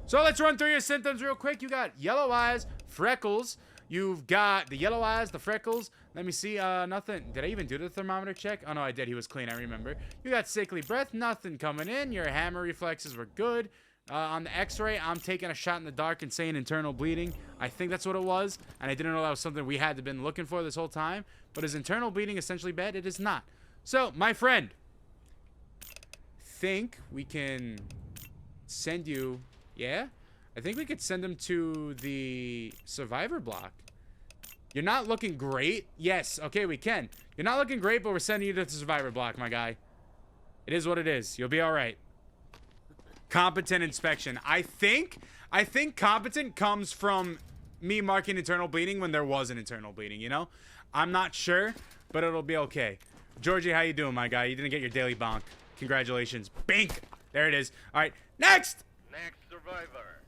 So let's run through your symptoms real quick. You got yellow eyes, freckles. You've got the yellow eyes, the freckles. Let me see. Nothing. Did I even do the thermometer check? Oh, no, I did. He was clean. I remember. You got sickly breath. Nothing coming in. Your hammer reflexes were good. On the x-ray, I'm taking a shot in the dark and saying internal bleeding. I think that's what it was. And I didn't know that was something we had been looking for this whole time. But is internal bleeding essentially bad? It is not. So, my friend, think we can send you... Yeah? I think we could send him to the survivor block. You're not looking great. Yes, okay, we can. You're not looking great, but we're sending you to the survivor block, my guy. It is what it is. You'll be all right. Competent inspection. I think competent comes from me marking internal bleeding when there was an internal bleeding, you know? I'm not sure, but it'll be okay. Georgie, how you doing, my guy? You didn't get your daily bonk. Congratulations. Bink! There it is. All right, next! Next survivor.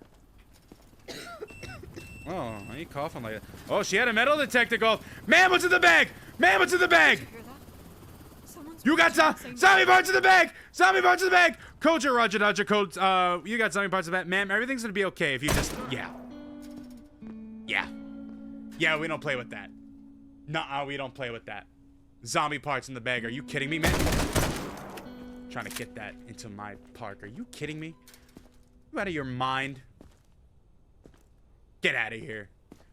Oh, why are you coughing like that? Oh, she had a metal detector go. Man, what's in the bag? Man, what's in the bag? You got zombie parts in the bag! Zombie parts in the bag! Roger, code, you got zombie parts in the bag. Ma'am, everything's gonna be okay if you just, Yeah, we don't play with that. Nuh-uh, we don't play with that. Zombie parts in the bag. Are you kidding me, man? Trying to get that into my park. Are you kidding me? You out of your mind? Get out of here.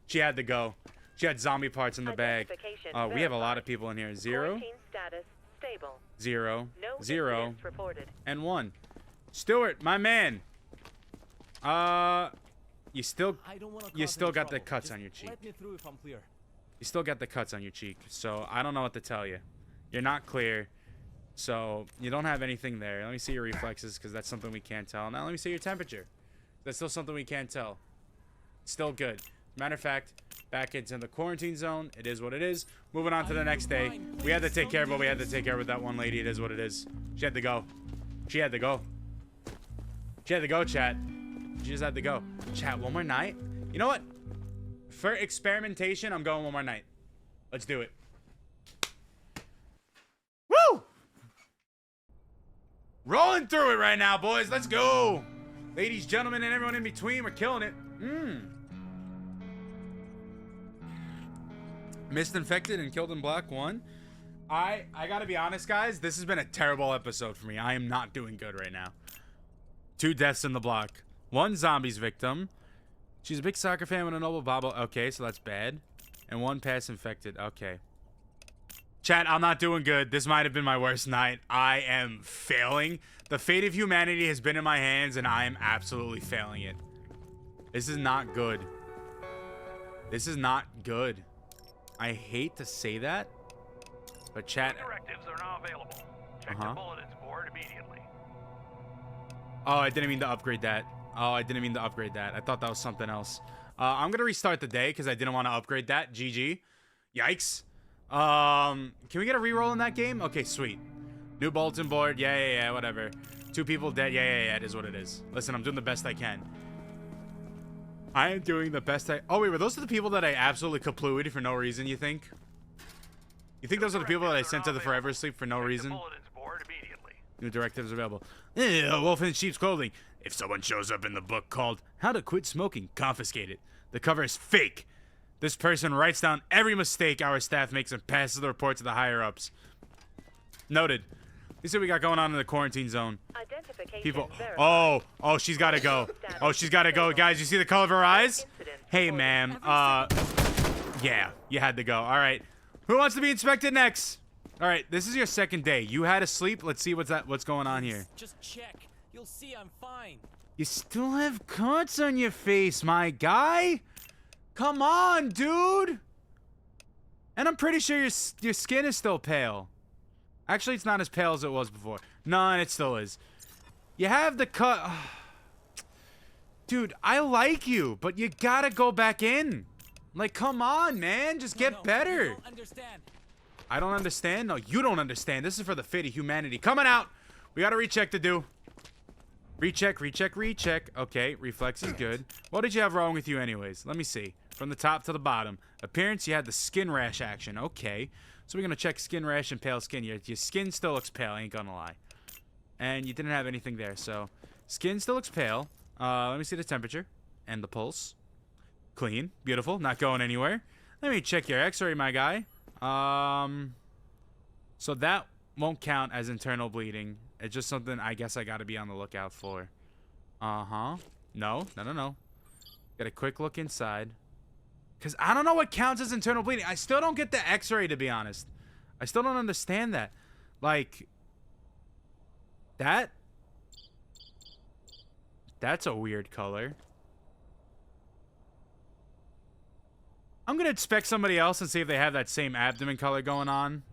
She had to go. She had zombie parts in the bag. We have a lot of people in here. 0, Status stable. 0, No 0, incidents reported. and 1. Stuart, my man. You still got the cuts on your cheek. Let me through if I'm clear. You still got the cuts on your cheek, so I don't know what to tell you. You're not clear. So you don't have anything there. Let me see your reflexes, because that's something we can't tell. Now let me see your temperature. That's still something we can't tell. Still good. Matter of fact, back into the quarantine zone. It is what it is. Moving on to the next day. We had to take care of what we had to take care of with that one lady. It is what it is. She had to go. She had to go. She had to go, chat. She just had to go. Chat, one more night? You know what? For experimentation, I'm going one more night. Let's do it. Woo! Rolling through it right now, boys. Let's go. Ladies, gentlemen, and everyone in between, we're killing it. Missed infected and killed in black 1. I gotta be honest, guys. This has been a terrible episode for me. I am not doing good right now. 2 deaths in the block. 1 zombies victim. She's a big soccer fan with a noble bobble. Okay, so that's bad. And 1 pass infected. Okay. Chat, I'm not doing good. This might have been my worst night. I am failing. The fate of humanity has been in my hands, and I am absolutely failing it. This is not good. This is not good. I hate to say that, but chat. Directives are now available. Check the bulletins board immediately. Oh, I didn't mean to upgrade that. Oh, I didn't mean to upgrade that. I thought that was something else. I'm gonna restart the day because I didn't want to upgrade that. GG. Yikes. Can we get a reroll in that game? Okay, sweet. New bulletin board. Yeah, whatever. 2 people dead. Yeah, it is what it is. Listen, I'm doing the best I can. I am doing the best I... Oh, wait, were those the people that I absolutely kaplooed for no reason, you think? You think those are the people that I sent to the Forever Sleep for no reason? New directives available. A wolf in sheep's clothing. If someone shows up in the book called How to Quit Smoking, confiscate it. The cover is fake. This person writes down every mistake our staff makes and passes the report to the higher-ups. Noted. Let's see what we got going on in the quarantine zone. People. Oh, she's got to go. Oh, she's got to go. Guys, you see the color of her eyes? Hey, ma'am. Yeah, you had to go. All right. Who wants to be inspected next? All right, this is your 2nd day. You had to sleep. Let's see what's going on here. Just check. You'll see I'm fine. You still have cuts on your face, my guy. Come on, dude. And I'm pretty sure your skin is still pale. Actually, it's not as pale as it was before. No, and it still is. You have the cut. Dude, I like you, but you gotta go back in. Like, come on, man. Just get better. You don't understand. I don't understand? No, you don't understand. This is for the fate of humanity. Coming out. We got a recheck to do. Recheck. Okay, reflex is good. What did you have wrong with you anyways? Let me see. From the top to the bottom. Appearance, you had the skin rash action. Okay. So we're going to check skin rash and pale skin. Your skin still looks pale, I ain't gonna lie. And you didn't have anything there, so... Skin still looks pale. Let me see the temperature. And the pulse. Clean. Beautiful. Not going anywhere. Let me check your x-ray, my guy. So that won't count as internal bleeding. It's just something I guess I gotta be on the lookout for. No. Get a quick look inside. Because I don't know what counts as internal bleeding. I still don't get the x-ray, to be honest. I still don't understand that. Like, that's a weird color. I'm going to inspect somebody else and see if they have that same abdomen color going on.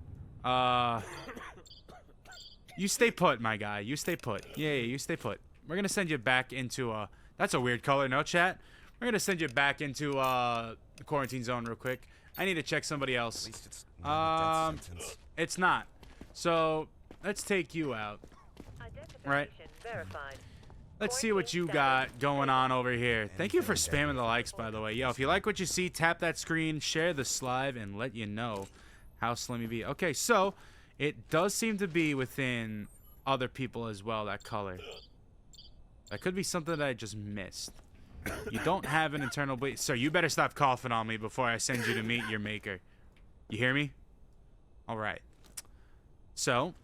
You stay put, my guy. You stay put. Yeah, you stay put. We're going to send you back into... That's a weird color, no, chat? We're going to send you back into the quarantine zone real quick. I need to check somebody else. At least it's not a death sentence. It's not. So, let's take you out. Right. Verified. Let's see what you got going on over here. Thank you for spamming the likes, by the way. Yo, if you like what you see, tap that screen, share this live, and let you know how slim you be. Okay, so it does seem to be within other people as well, that color. That could be something that I just missed. You don't have an internal bleed. Sir, you better stop coughing on me before I send you to meet your maker. You hear me? All right. So,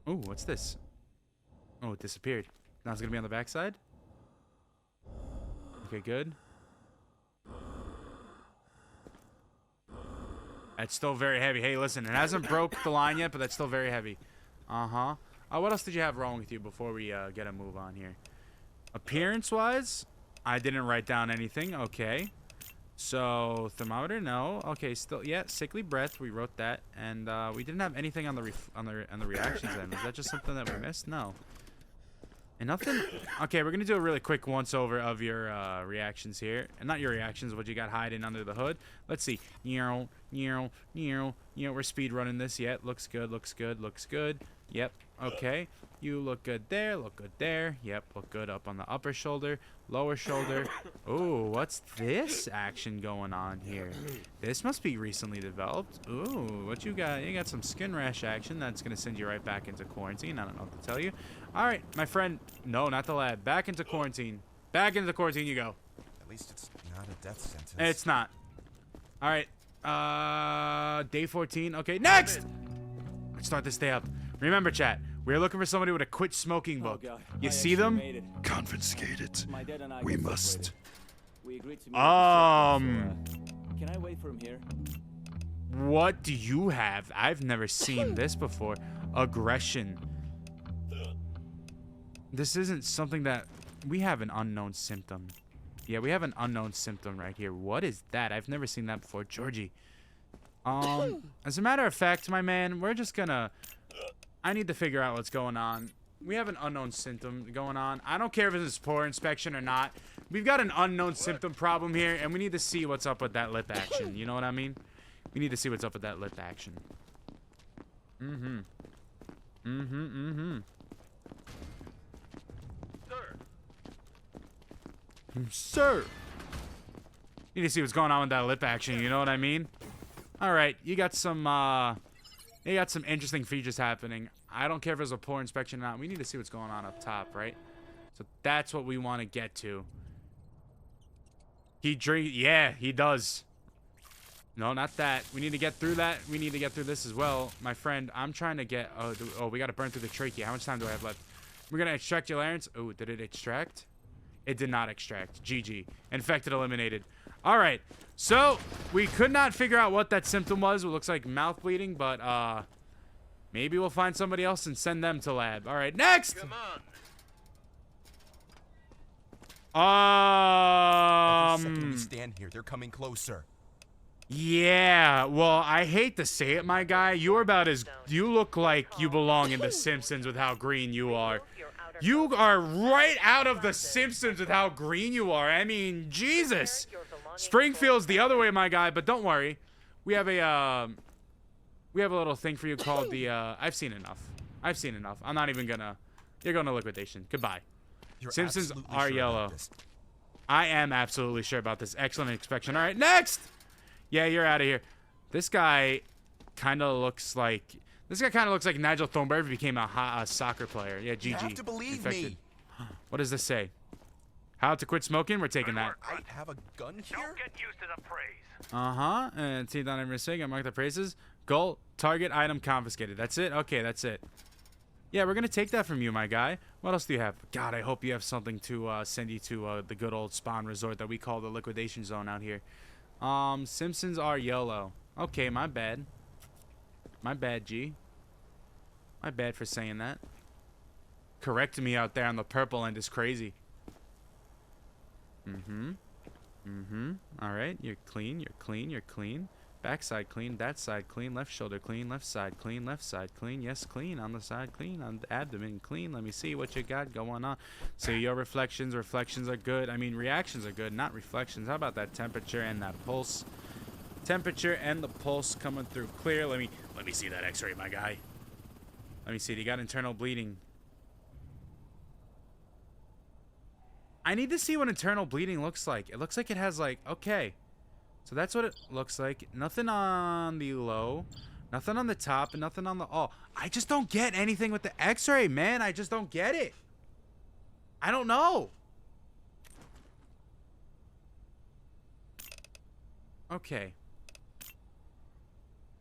ooh, what's this? Oh, it disappeared. Now it's gonna be on the backside. Okay, good. That's still very heavy. Hey, listen, it hasn't broke the line yet, but that's still very heavy. What else did you have wrong with you before we get a move on here? Appearance-wise, I didn't write down anything. Okay. So thermometer, no. Okay, still, yeah, sickly breath. We wrote that, and we didn't have anything on the reactions end. Is that just something that we missed? No. And nothing. Okay, we're gonna do a really quick once over of your reactions here, and not your reactions, what you got hiding under the hood. Let's see. We're speed running this yet. Looks good. Looks good. Looks good. Yep. Okay. You look good there. Look good there. Yep. Look good up on the upper shoulder, lower shoulder. Ooh, what's this action going on here? This must be recently developed. Ooh, what you got? You got some skin rash action. That's gonna send you right back into quarantine. I don't know what to tell you. All right, my friend. No, not the lab. Back into quarantine. Back into quarantine you go. At least it's not a death sentence. It's not. All right. Day 14. Okay, next. Let's start this day up. Remember, chat. We're looking for somebody with a quit smoking book. You see them? Confiscate it. My dad and I We got must. separated. We agreed to meet at the shop, can I wait for him here? What do you have? I've never seen this before. Aggression. This isn't something that... We have an unknown symptom. Yeah, we have an unknown symptom right here. What is that? I've never seen that before. Georgie. As a matter of fact, my man, we're just gonna... I need to figure out what's going on. We have an unknown symptom going on. I don't care if it's a pore inspection or not. We've got an unknown symptom problem here, and we need to see what's up with that lip action. You know what I mean? We need to see what's up with that lip action. Sir. Need to see what's going on with that lip action, you know what I mean? Alright, you got some interesting features happening. I don't care if it's a pore inspection or not. We need to see what's going on up top, right? So that's what we want to get to. He drink, yeah, he does. No, not that. We need to get through that. We need to get through this as well. My friend, I'm trying to get, oh, we got to burn through the trachea. How much time do I have left? We're going to extract your larynx. Oh, did it extract? It did not extract. GG. Infected eliminated. All right. So, we could not figure out what that symptom was. It looks like mouth bleeding, but maybe we'll find somebody else and send them to lab. All right, next. Come on. Every second we stand here, they're coming closer. Yeah, well, I hate to say it, my guy. You look like you belong in The Simpsons with how green you are. You are right out of The Simpsons with how green you are. I mean, Jesus. Springfield's the other way, my guy, but don't worry. We have a little thing for you called the, I've seen enough. I've seen enough. I'm not even gonna, you're going to liquidation. Goodbye. You're Simpsons absolutely are sure yellow. about this? I am absolutely sure about this. Excellent inspection. All right, next. Yeah, you're out of here. This guy kind of looks like Nigel Thornberry if he became a soccer player. Yeah, GG. You have to believe me. What does this say? How to quit smoking? We're taking that. I have a gun here? Don't get used to the praise. Uh-huh. And see down every mistake. I mark the praises. Goal. Target item confiscated. That's it? Okay, that's it. Yeah, we're going to take that from you, my guy. What else do you have? God, I hope you have something to send you to the good old spawn resort that we call the liquidation zone out here. Simpsons are yellow. Okay, my bad. My bad, G. My bad for saying that. Correcting me out there on the purple end is crazy. Alright, you're clean, you're clean, you're clean. Backside clean, that side clean, left shoulder clean, left side clean, left side clean, yes clean, on the side clean, on the abdomen clean. Let me see what you got going on. So your reflections are good. I mean reactions are good, not reflections. How about that temperature and that pulse? Temperature and the pulse coming through clear. Let me see that x-ray, my guy. Let me see, you got internal bleeding. I need to see what internal bleeding looks like. It looks like it has like, okay. So that's what it looks like. Nothing on the low, nothing on the top, and nothing on the, oh. I just don't get anything with the x-ray, man. I just don't get it. I don't know. Okay.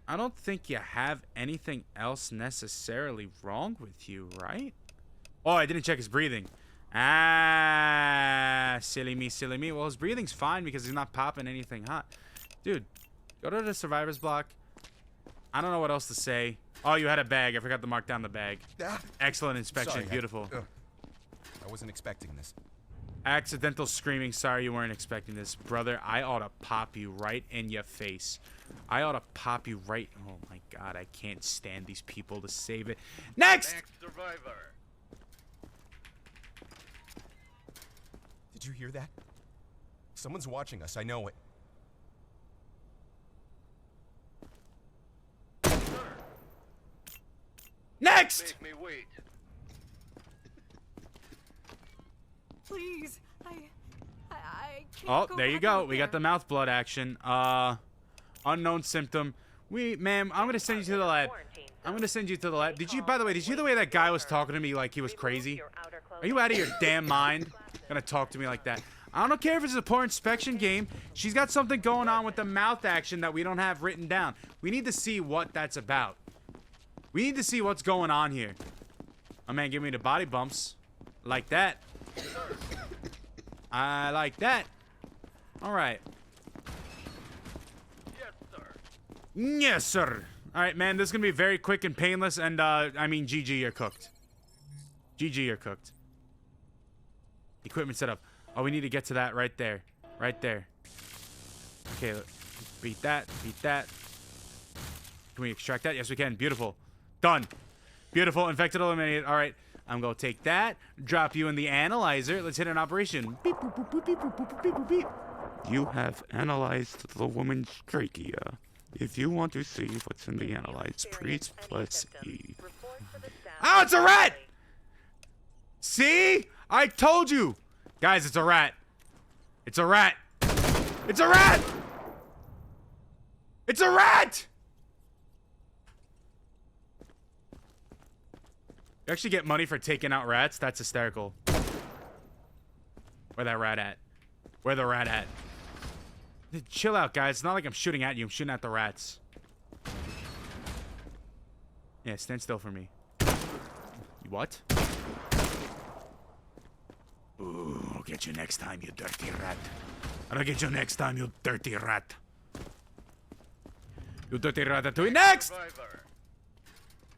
I don't think you have anything else necessarily wrong with you, right? Oh, I didn't check his breathing. Ah, silly me, silly me. Well, his breathing's fine because he's not popping anything hot. Dude, go to the survivor's block. I don't know what else to say. Oh, you had a bag. I forgot to mark down the bag. Excellent inspection. Sorry, beautiful. I wasn't expecting this. Accidental screaming. Sorry you weren't expecting this. Brother, I ought to pop you right in your face. I ought to pop you right. Oh my god, I can't stand these people to save it. Next! Survivor. Did you hear that? Someone's watching us, I know it. Next! Make me wait. Please, I can't. Oh, go there you back go. out We got the there. mouth blood action. Unknown symptom. Ma'am, I'm gonna send you to the lab. I'm gonna send you to the lab. Did you, by the way, did you hear the way that guy was talking to me like he was crazy? Are you out of your damn mind? Gonna talk to me like that? I don't care if it's a poor inspection game. She's got something going on with the mouth action that we don't have written down. We need to see what that's about. We need to see what's going on here. Oh man, give me the body bumps. Like that. I like that. Alright. Yes, sir. Yes, sir. Alright, man, this is gonna be very quick and painless, and, I mean, GG, you're cooked. GG, you're cooked. Equipment setup. Oh, we need to get to that right there. Right there. Okay, beat that, beat that. Can we extract that? Yes, we can. Beautiful. Done. Beautiful. Infected eliminated. Alright, I'm gonna take that, drop you in the analyzer. Let's hit an operation. Beep, boop, boop, boop, beep, boop, boop, boop, beep, boop, beep. You have analyzed the woman's trachea. If you want to see what's in the analyze, please press E. Oh, it's a rat! See? I told you! Guys, it's a rat. It's a rat. It's a rat! It's a rat! You actually get money for taking out rats? That's hysterical. Where that rat at? Where the rat at? Chill out, guys. It's not like I'm shooting at you. I'm shooting at the rats. Yeah, stand still for me. What? Ooh, I'll get you next time, you dirty rat. I'll get you next time, you dirty rat. You dirty ratatouille. Next! Survivor.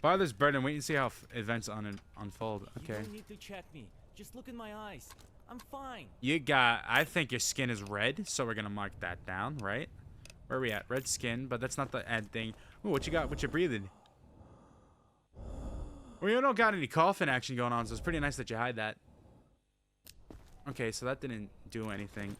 Follow this bird and wait and see how events unfold. Okay. You don't need to check me. Just look in my eyes. I'm fine. You got, I think your skin is red, so we're gonna mark that down, right? Where are we at? Red skin, but that's not the end thing. Ooh, what you got? What you breathing? Well, you don't got any coughing action going on, so it's pretty nice that you hide that. Okay, so that didn't do anything.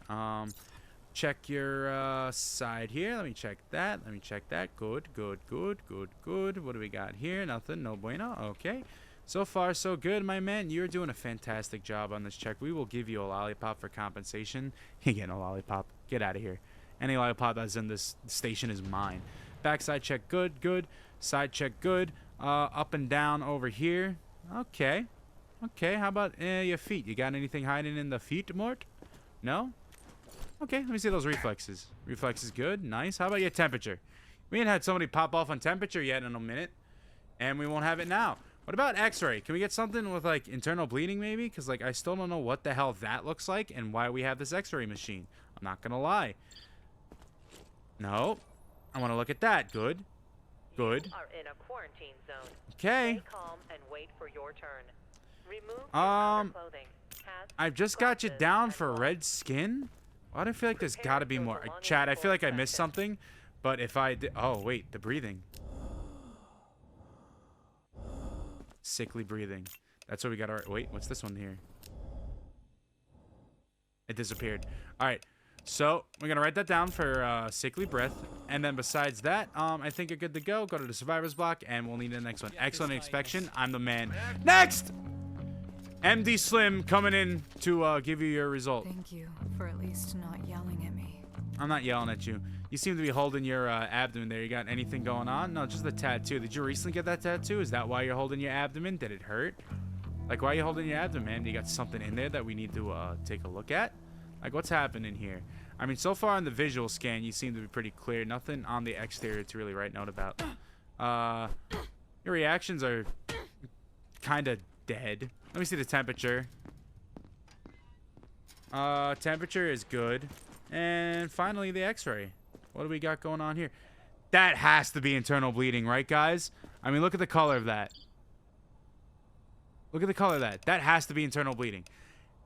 Check your side here. Let me check that. Let me check that. Good, good, good, good, good. What do we got here? Nothing. No bueno. Okay. So far, so good, my man. You're doing a fantastic job on this check. We will give you a lollipop for compensation. You get a lollipop. Get out of here. Any lollipop that's in this station is mine. Backside check, good, good. Side check, good. Up and down over here. Okay. Okay, how about your feet? You got anything hiding in the feet, Mort? No? Okay, let me see those reflexes. Reflexes, good. Nice. How about your temperature? We ain't had somebody pop off on temperature yet in a minute. And we won't have it now. What about x-ray? Can we get something with, like, internal bleeding, maybe? Because, like, I still don't know what the hell that looks like and why we have this x-ray machine. I'm not gonna lie. No. I want to look at that. Good. Good. You are in a quarantine zone. Okay. Stay calm and wait for your turn. Remove your outer clothing. Hats, I've just got you glasses, down and for gloves. red skin? Why do I feel like there's Prepare got to be your more? belongings Chad, I for feel like I missed inspection. something. But if I did... Oh, wait. The breathing. Sickly breathing. That's what we got. Our... Wait, what's this one here? It disappeared. All right. So, we're going to write that down for sickly breath. And then besides that, I think you're good to go. Go to the survivor's block, and we'll need the next one. Excellent inspection. I'm the man. Next! MD Slim coming in to give you your result. Thank you for at least not yelling at me. I'm not yelling at you. You seem to be holding your abdomen there. You got anything going on? No, just the tattoo. Did you recently get that tattoo? Is that why you're holding your abdomen? Did it hurt? Like, why are you holding your abdomen? You got something in there that we need to take a look at? Like, what's happening here? I mean, so far on the visual scan, you seem to be pretty clear. Nothing on the exterior to really write note about. Your reactions are kind of dead. Let me see the temperature. Temperature is good. And finally, the x-ray. What do we got going on here? That has to be internal bleeding, right, guys? I mean, look at the color of that. Look at the color of that. That has to be internal bleeding.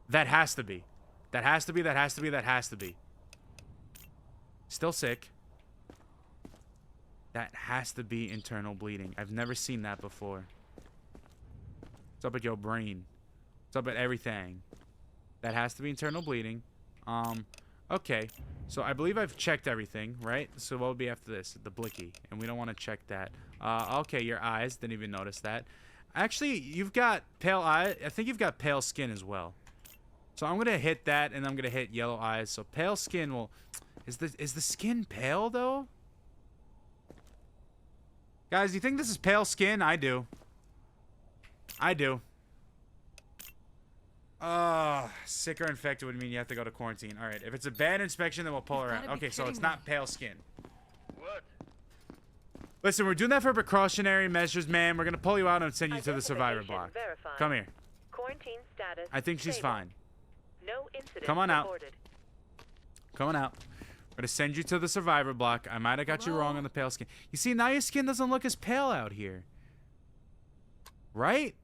That has to be. That has to be, that has to be, that has to be. Still sick. That has to be internal bleeding. I've never seen that before. What's up with your brain? What's up with everything? That has to be internal bleeding. Okay. So I believe I've checked everything, right? So what would be after this? The blicky. And we don't want to check that. Okay, your eyes. Didn't even notice that. Actually, you've got pale eye. I think you've got pale skin as well. So I'm going to hit that, and I'm going to hit yellow eyes. So pale skin will... Is the skin pale, though? Guys, you think this is pale skin? I do. I do. Sick or infected would mean you have to go to quarantine. Alright, if it's a bad inspection, then we'll pull her out. Okay, so it's not pale skin. What? Listen, we're doing that for precautionary measures, man. We're gonna pull you out and send you to the survivor block. Verified. Come here. Quarantine status. I think she's stable. fine. No incident Come on out. reported. Come on out. We're gonna send you to the survivor block. I might have got you wrong on the pale skin. You see, now your skin doesn't look as pale out here. Right?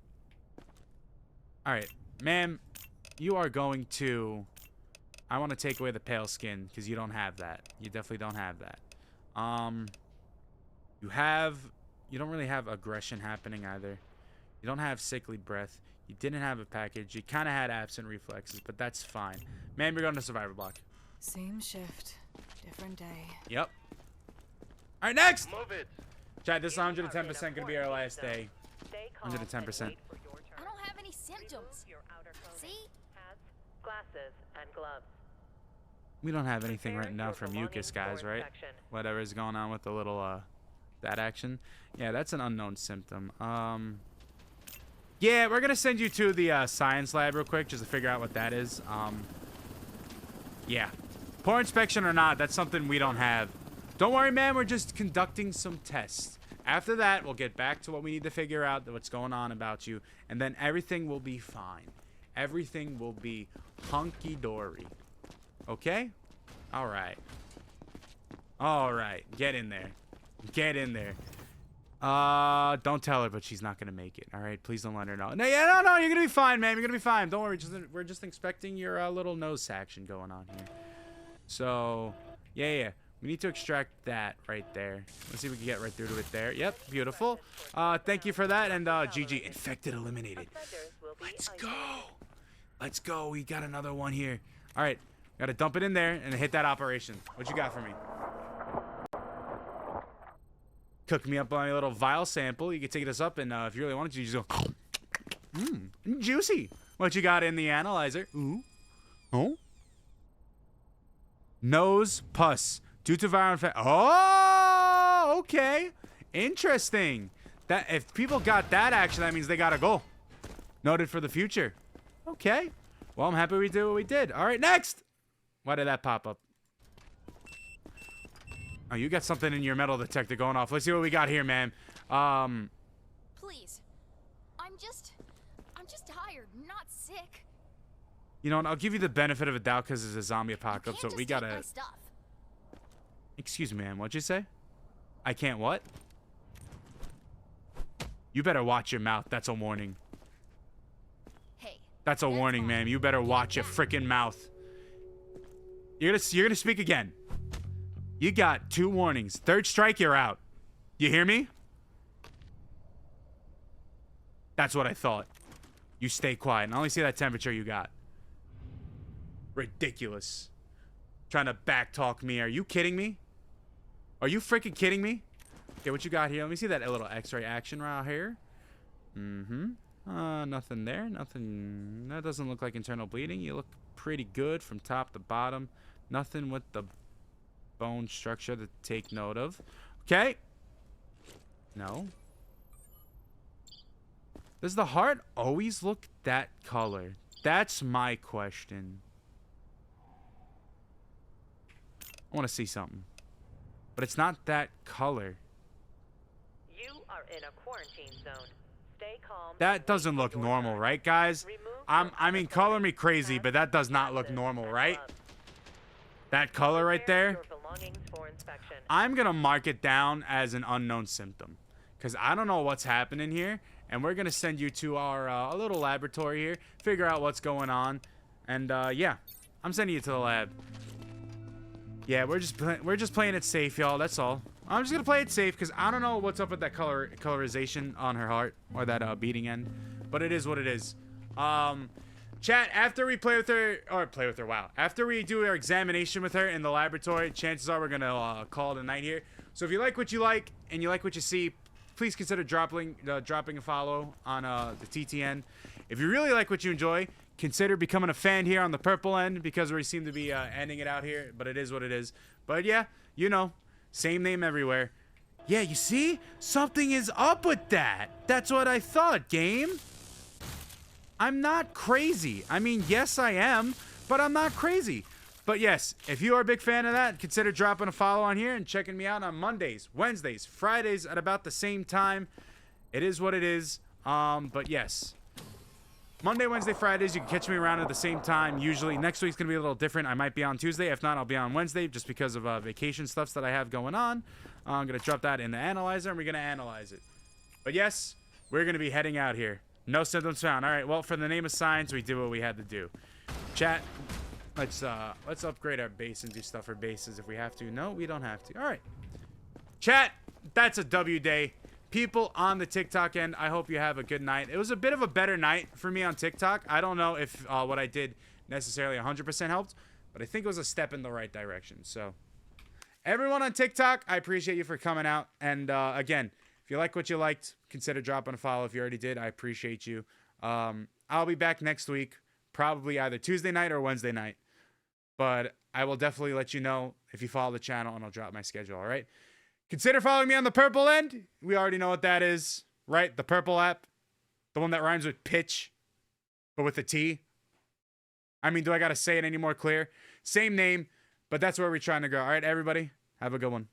Alright, ma'am, you are going to... I want to take away the pale skin, because you don't have that. You definitely don't have that. You don't really have aggression happening either. You don't have sickly breath. You didn't have a package. You kind of had absent reflexes, but that's fine. Ma'am, you're going to survivor block. Same shift, different day. Yep. Alright, next! Move it. Chat, this 110% going to be our last day. Stay calm 110%. and wait for your I turn. don't have any symptoms. Your outer clothing. See? Hats, glasses, and gloves. We don't have anything Prepare written down your for belongings mucus, for guys, right? inspection. Whatever is going on with the little, that action. Yeah, that's an unknown symptom. Yeah, we're gonna send you to the, science lab real quick, just to figure out what that is. Yeah. Poor inspection or not, that's something we don't have. Don't worry, man, we're just conducting some tests. After that, we'll get back to what we need to figure out, what's going on about you, and then everything will be fine. Everything will be hunky-dory. Okay? Alright. Alright. Get in there. Get in there. Don't tell her, but she's not gonna make it. Alright? Please don't let her know. No, yeah, no, you're gonna be fine, man. You're gonna be fine. Don't worry. We're just inspecting your little nose action going on here. So, yeah. We need to extract that right there. Let's see if we can get right through to it there. Yep, beautiful. Thank you for that. And GG. Infected eliminated. Offenders will be Let's isolated. go. Let's go. We got another one here. All right. Got to dump it in there and hit that operation. What you got for me? Cook me up on a little vial sample. You can take this up, and if you really wanted to, you just go, juicy. What you got in the analyzer? Ooh. Oh. Nose pus. Due to viral infection. Oh, okay. Interesting. That if people got that action, that means they gotta go. Noted for the future. Okay. Well, I'm happy we did what we did. All right, next. Why did that pop up? Oh, you got something in your metal detector going off. Let's see what we got here, man. Please. I'm just tired, not sick. You know what? I'll give you the benefit of a doubt because it's a zombie apocalypse, so Can't we just take gotta. my stuff. Excuse me, ma'am. What'd you say? I can't what? You better watch your mouth. That's a warning. Hey. That's a warning, fine. ma'am. You better watch your freaking mouth. You're gonna speak again. You got 2 warnings. 3rd strike, you're out. You hear me? That's what I thought. You stay quiet. And I only see that temperature you got. Ridiculous. Trying to backtalk me. Are you kidding me? Are you freaking kidding me? Okay, what you got here? Let me see that little x-ray action right here. Nothing there. Nothing. That doesn't look like internal bleeding. You look pretty good from top to bottom. Nothing with the bone structure to take note of. Okay. No. Does the heart always look that color? That's my question. I want to see something. But it's not that color. You are in a quarantine zone. Stay calm. That doesn't look normal, right, guys? I mean, color me crazy, but that does not look normal, right? That color right there, I'm going to mark it down as an unknown symptom. Because I don't know what's happening here. And we're going to send you to our little laboratory here. Figure out what's going on. And, yeah. I'm sending you to the lab. Yeah, we're just playing it safe, y'all. That's all. I'm just gonna play it safe because I don't know what's up with that colorization on her heart or that beating end, but it is what it is. Chat, after we play with her, wow. After we do our examination with her in the laboratory, chances are we're gonna call it a night here. So if you like what you like and you like what you see, please consider dropping a follow on the TTN. If you really like what you enjoy, consider becoming a fan here on the purple end because we seem to be ending it out here, but it is what it is. But yeah, you know, same name everywhere. Yeah, you see? Something is up with that. That's what I thought, game. I'm not crazy. I mean, yes, I am, but I'm not crazy. But yes, if you are a big fan of that, consider dropping a follow on here and checking me out on Mondays, Wednesdays, Fridays at about the same time. It is what it is. But yes. Monday, Wednesday, Fridays, you can catch me around at the same time. Usually, next week's going to be a little different. I might be on Tuesday. If not, I'll be on Wednesday just because of vacation stuff that I have going on. I'm going to drop that in the analyzer, and we're going to analyze it. But yes, we're going to be heading out here. No symptoms found. All right, well, for the name of science, we did what we had to do. Chat, let's upgrade our base and do stuff for bases if we have to. No, we don't have to. All right. Chat, that's a W day. People on the TikTok end, I hope you have a good night. It was a bit of a better night for me on TikTok. I don't know if what I did necessarily 100% helped, but I think it was a step in the right direction. So, everyone on TikTok, I appreciate you for coming out. And again, if you like what you liked, consider dropping a follow. If you already did, I appreciate you. I'll be back next week, probably either Tuesday night or Wednesday night. But I will definitely let you know if you follow the channel, and I'll drop my schedule, all right? Consider following me on the purple end. We already know what that is, right? The purple app. The one that rhymes with pitch, but with a T. I mean, do I got to say it any more clear? Same name, but that's where we're trying to go. All right, everybody, have a good one.